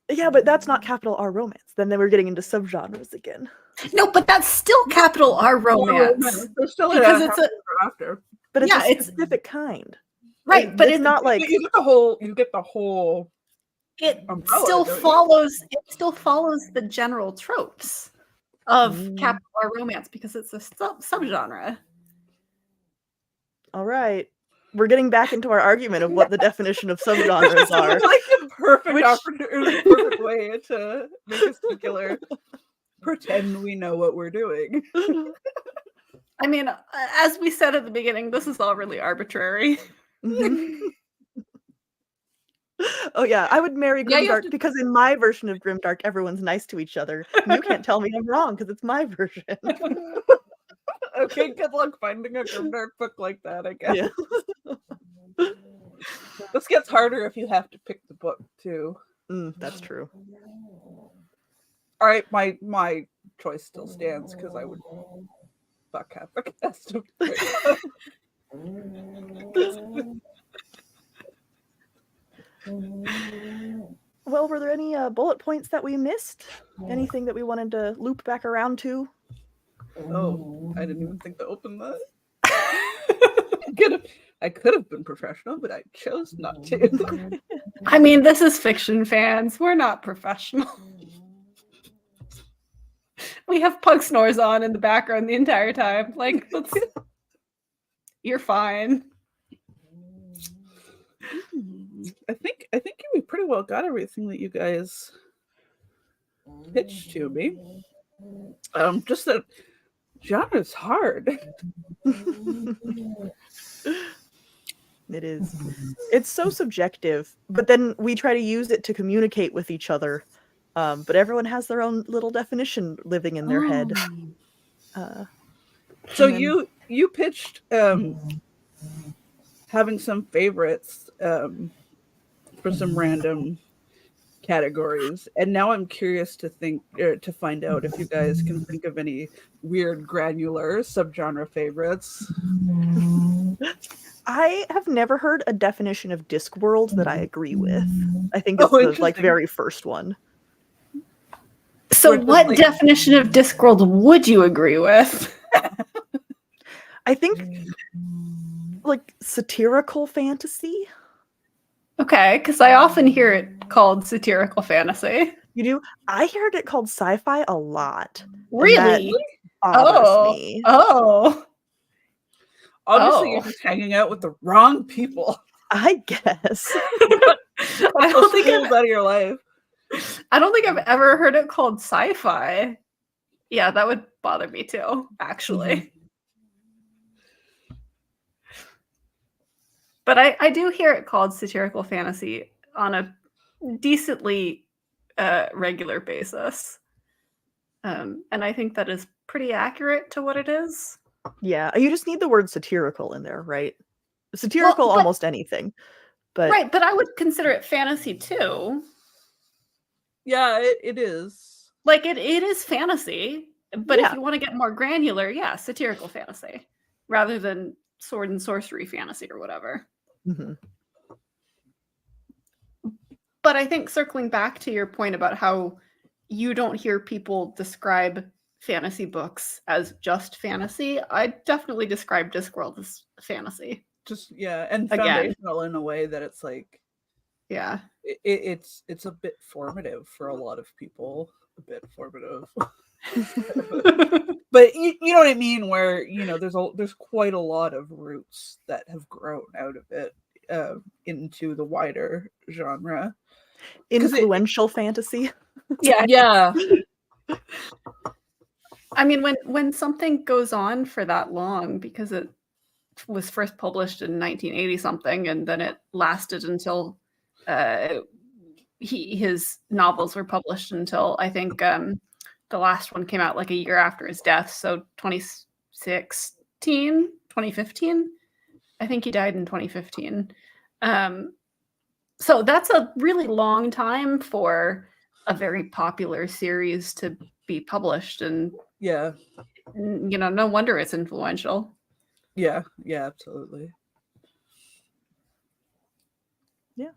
A: Yeah, but that's not capital R romance. Then we're getting into subgenres again.
B: No, but that's still capital R romance.
C: There's still
B: Because
C: a
B: it's a
C: after.
A: But it's
B: Yeah,
A: a
B: it's-
A: specific kind.
B: right, but
A: it's not like
C: You get the whole.
B: it
C: umbrella,
B: still
C: don't you?
B: follows the general tropes of
A: Mm.
B: capital R romance because it's a subgenre.
A: all right. We're getting back into our argument of what the definition of subgenres are.
C: Like the perfect
A: Which-
C: opportunity, perfect way to make a singular pretend we know what we're doing.
B: I mean, as we said at the beginning, this is all really arbitrary.
A: Mhm. Oh yeah, I would marry
C: Yeah, you have
A: Grimdark because in my version of Grimdark, everyone's nice to each other. And you can't tell me I'm wrong because it's my version.
C: Okay, good luck finding a Grimdark book like that, I guess.
A: Yeah.
C: This gets harder if you have to pick the book too.
A: That's true.
C: All right, my choice still stands because I would fuck half a cast of
A: Well, were there any bullet points that we missed? Anything that we wanted to loop back around to?
C: Oh, I didn't even think to open that. I could have been professional, but I chose not to.
B: I mean, this is fiction, fans. We're not professional. We have pug snores on in the background the entire time. Like, you're fine.
C: I think we pretty well got everything that you guys pitched to me. Just that genre is hard.
A: It is. It's so subjective, but then we try to use it to communicate with each other. But everyone has their own little definition living in their head.
C: So
A: and then-
C: you pitched having some favorites for some random categories, and now I'm curious to find out if you guys can think of any weird granular subgenre favorites.
A: I have never heard a definition of Discworld that I agree with. I think it's
C: Oh,
A: the
C: interesting.
A: very first one.
B: So,
C: Which is
B: what
C: like-
B: definition of Discworld would you agree with?
A: I think like satirical fantasy.
B: Okay, because I often hear it called satirical fantasy.
A: You do? I heard it called sci-fi a lot.
B: Really?
A: Bothers me.
B: Oh.
C: Obviously, you're
B: Oh.
C: just hanging out with the wrong people.
A: I guess.
B: I don't think
C: Schools out of your life.
B: I've ever heard it called sci-fi. Yeah, that would bother me too, actually. But I do hear it called satirical fantasy on a decently regular basis. And I think that is pretty accurate to what it is.
A: Yeah, you just need the word satirical in there, right? Satirical
B: Well, but-
A: almost anything. But
B: Right, but I would consider it fantasy too.
C: Yeah, it is.
B: Like it is fantasy, but
A: Yeah.
B: if you want to get more granular, yeah, satirical fantasy rather than sword and sorcery fantasy or whatever.
A: Mhm.
B: But I think circling back to your point about how you don't hear people describe fantasy books as just fantasy, I definitely describe Discworld as fantasy.
C: Just and
B: Again.
C: foundational in a way that it's like
B: Yeah.
C: it's a bit formative for a lot of people. A bit formative. But you know what I mean, where there's quite a lot of roots that have grown out of it into the wider genre. 'Cause
A: Influential fantasy.
B: Yeah.
C: Yeah,
B: I mean, when something goes on for that long, because it was first published in 1980 something, and then it lasted until his novels were published until I think the last one came out like a year after his death, so 2015. I think he died in 2015. So that's a really long time for a very popular series to be published, and
C: yeah.
B: no wonder it's influential.
C: Yeah, absolutely.
A: Yeah.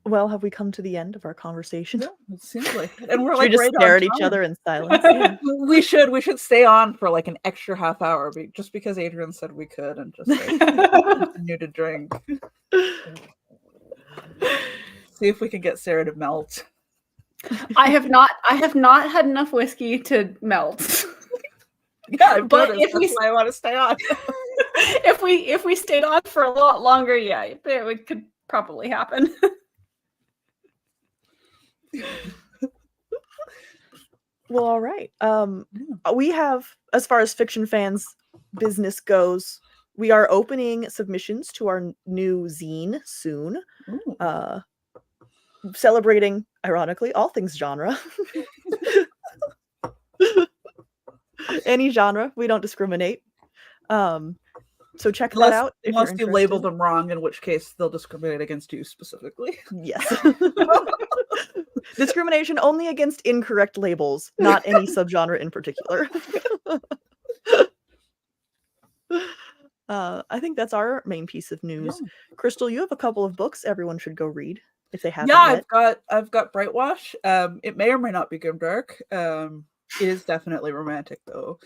A: Well, have we come to the end of our conversation?
C: Yeah, it seems like it. And we're
A: Should we
C: like
A: just
C: right
A: stare
C: on
A: at each
C: time.
A: other in silence? Yeah.
C: We should stay on for like an extra half hour, just because Adrian said we could, and just like continue to drink. See if we can get Sara to melt.
B: I have not had enough whiskey to melt.
C: Yeah, I've
B: But
C: noticed. That's why I want to stay on.
B: if we stayed on for a lot longer, yeah, it could probably happen.
A: Well, all right. We have, as far as Fiction Fans business goes, we are opening submissions to our new zine soon. Celebrating, ironically, all things genre. Any genre, we don't discriminate. So check that out if
C: unless
A: you're
C: you label
A: interested.
C: them wrong, in which case they'll discriminate against you specifically.
A: Yes. Discrimination only against incorrect labels, not any subgenre in particular. I think that's our main piece of news.
C: Yeah.
A: Krystle, you have a couple of books everyone should go read if they haven't
C: Yeah,
A: yet.
C: I've got Brightwash. It may or may not be grimdark. It is definitely romantic though.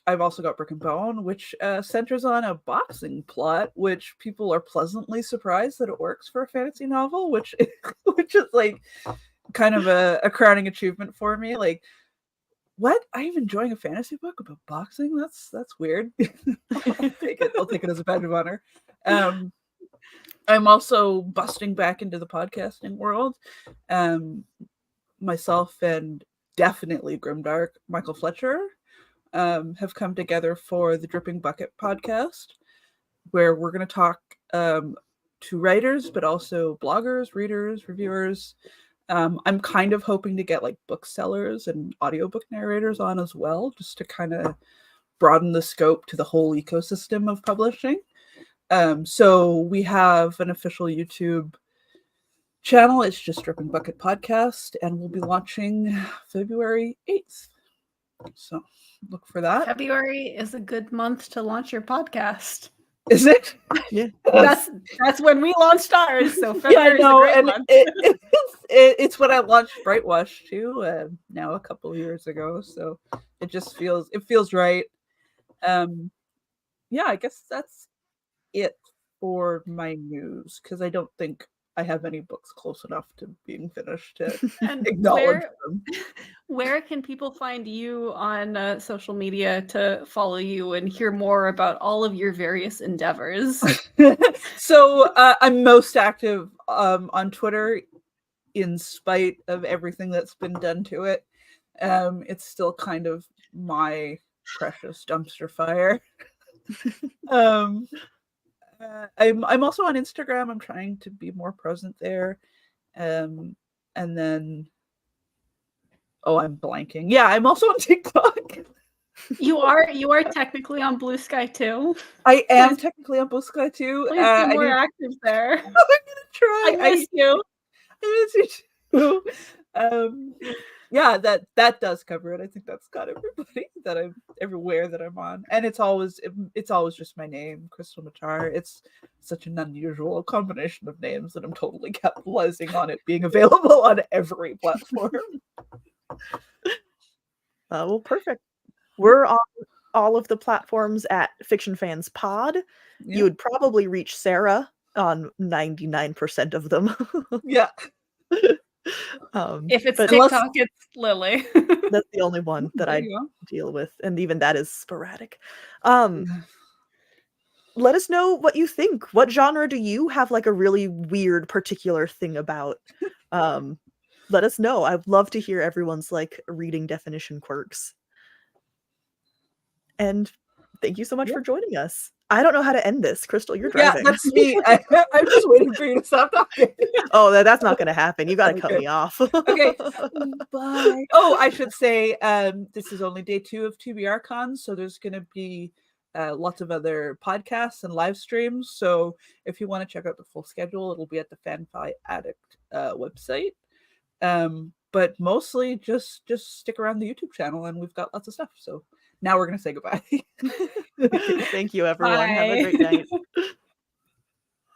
C: I've also got Brick and Bone, which centers on a boxing plot, which people are pleasantly surprised that it works for a fantasy novel, which is like kind of a crowning achievement for me. Like, what? I'm enjoying a fantasy book about boxing? That's weird. I'll take it as a badge of honor. I'm also busting back into the podcasting world. Myself and definitely Grimdark, Michael Fletcher, have come together for the Dripping Bucket podcast, where we're going to talk to writers, but also bloggers, readers, reviewers. I'm kind of hoping to get like booksellers and audiobook narrators on as well, just to kind of broaden the scope to the whole ecosystem of publishing. So we have an official YouTube channel. It's just Dripping Bucket Podcast, and we'll be launching February 8th. So look for that.
B: February is a good month to launch your podcast.
C: Is it?
A: Yeah.
B: That's when we launched ours. So February is a great month.
C: It's when I launched Brightwash too. Now a couple of years ago, so it feels right. Yeah, I guess that's it for my news, because I don't think I have any books close enough to being finished to acknowledge them.
B: Where can people find you on social media to follow you and hear more about all of your various endeavors?
C: So I'm most active on Twitter, in spite of everything that's been done to it. It's still kind of my precious dumpster fire. I'm also on Instagram. I'm trying to be more present there. And then, I'm blanking. Yeah, I'm also on TikTok.
B: You are technically on Blue Sky too.
C: I am technically on Blue Sky too.
B: Please be more active there.
C: I'm gonna try.
B: I miss you.
C: I miss you too. Yeah, that does cover it. I think that's got everybody that I'm everywhere that I'm on, and it's always just my name, Krystle Matar. It's such an unusual combination of names that I'm totally capitalizing on it being available on every platform.
A: Well, perfect. We're on all of the platforms at Fiction Fans Pod. Yeah. You would probably reach Sara on 99% of them.
C: Yeah.
B: If it's TikTok, it's Lilly.
A: That's the only one that I deal with, and even that is sporadic. Let us know what you think. What genre do you have like a really weird particular thing about? Let us know. I'd love to hear everyone's like reading definition quirks. And thank you so much for joining us. I don't know how to end this. Krystle, you're driving.
C: Yeah, that's me. I'm just waiting for you to stop talking.
A: Oh, that's not going to happen. You got to cut me off.
C: Okay. Bye. Oh, I should say this is only day 2 of TBRCon, so there's going to be lots of other podcasts and live streams. So if you want to check out the full schedule, it'll be at the FanFiAddict website. But mostly just stick around the YouTube channel, and we've got lots of stuff. So Now we're going to say goodbye.
A: Thank you, everyone. Have a great
C: Bye.
A: night.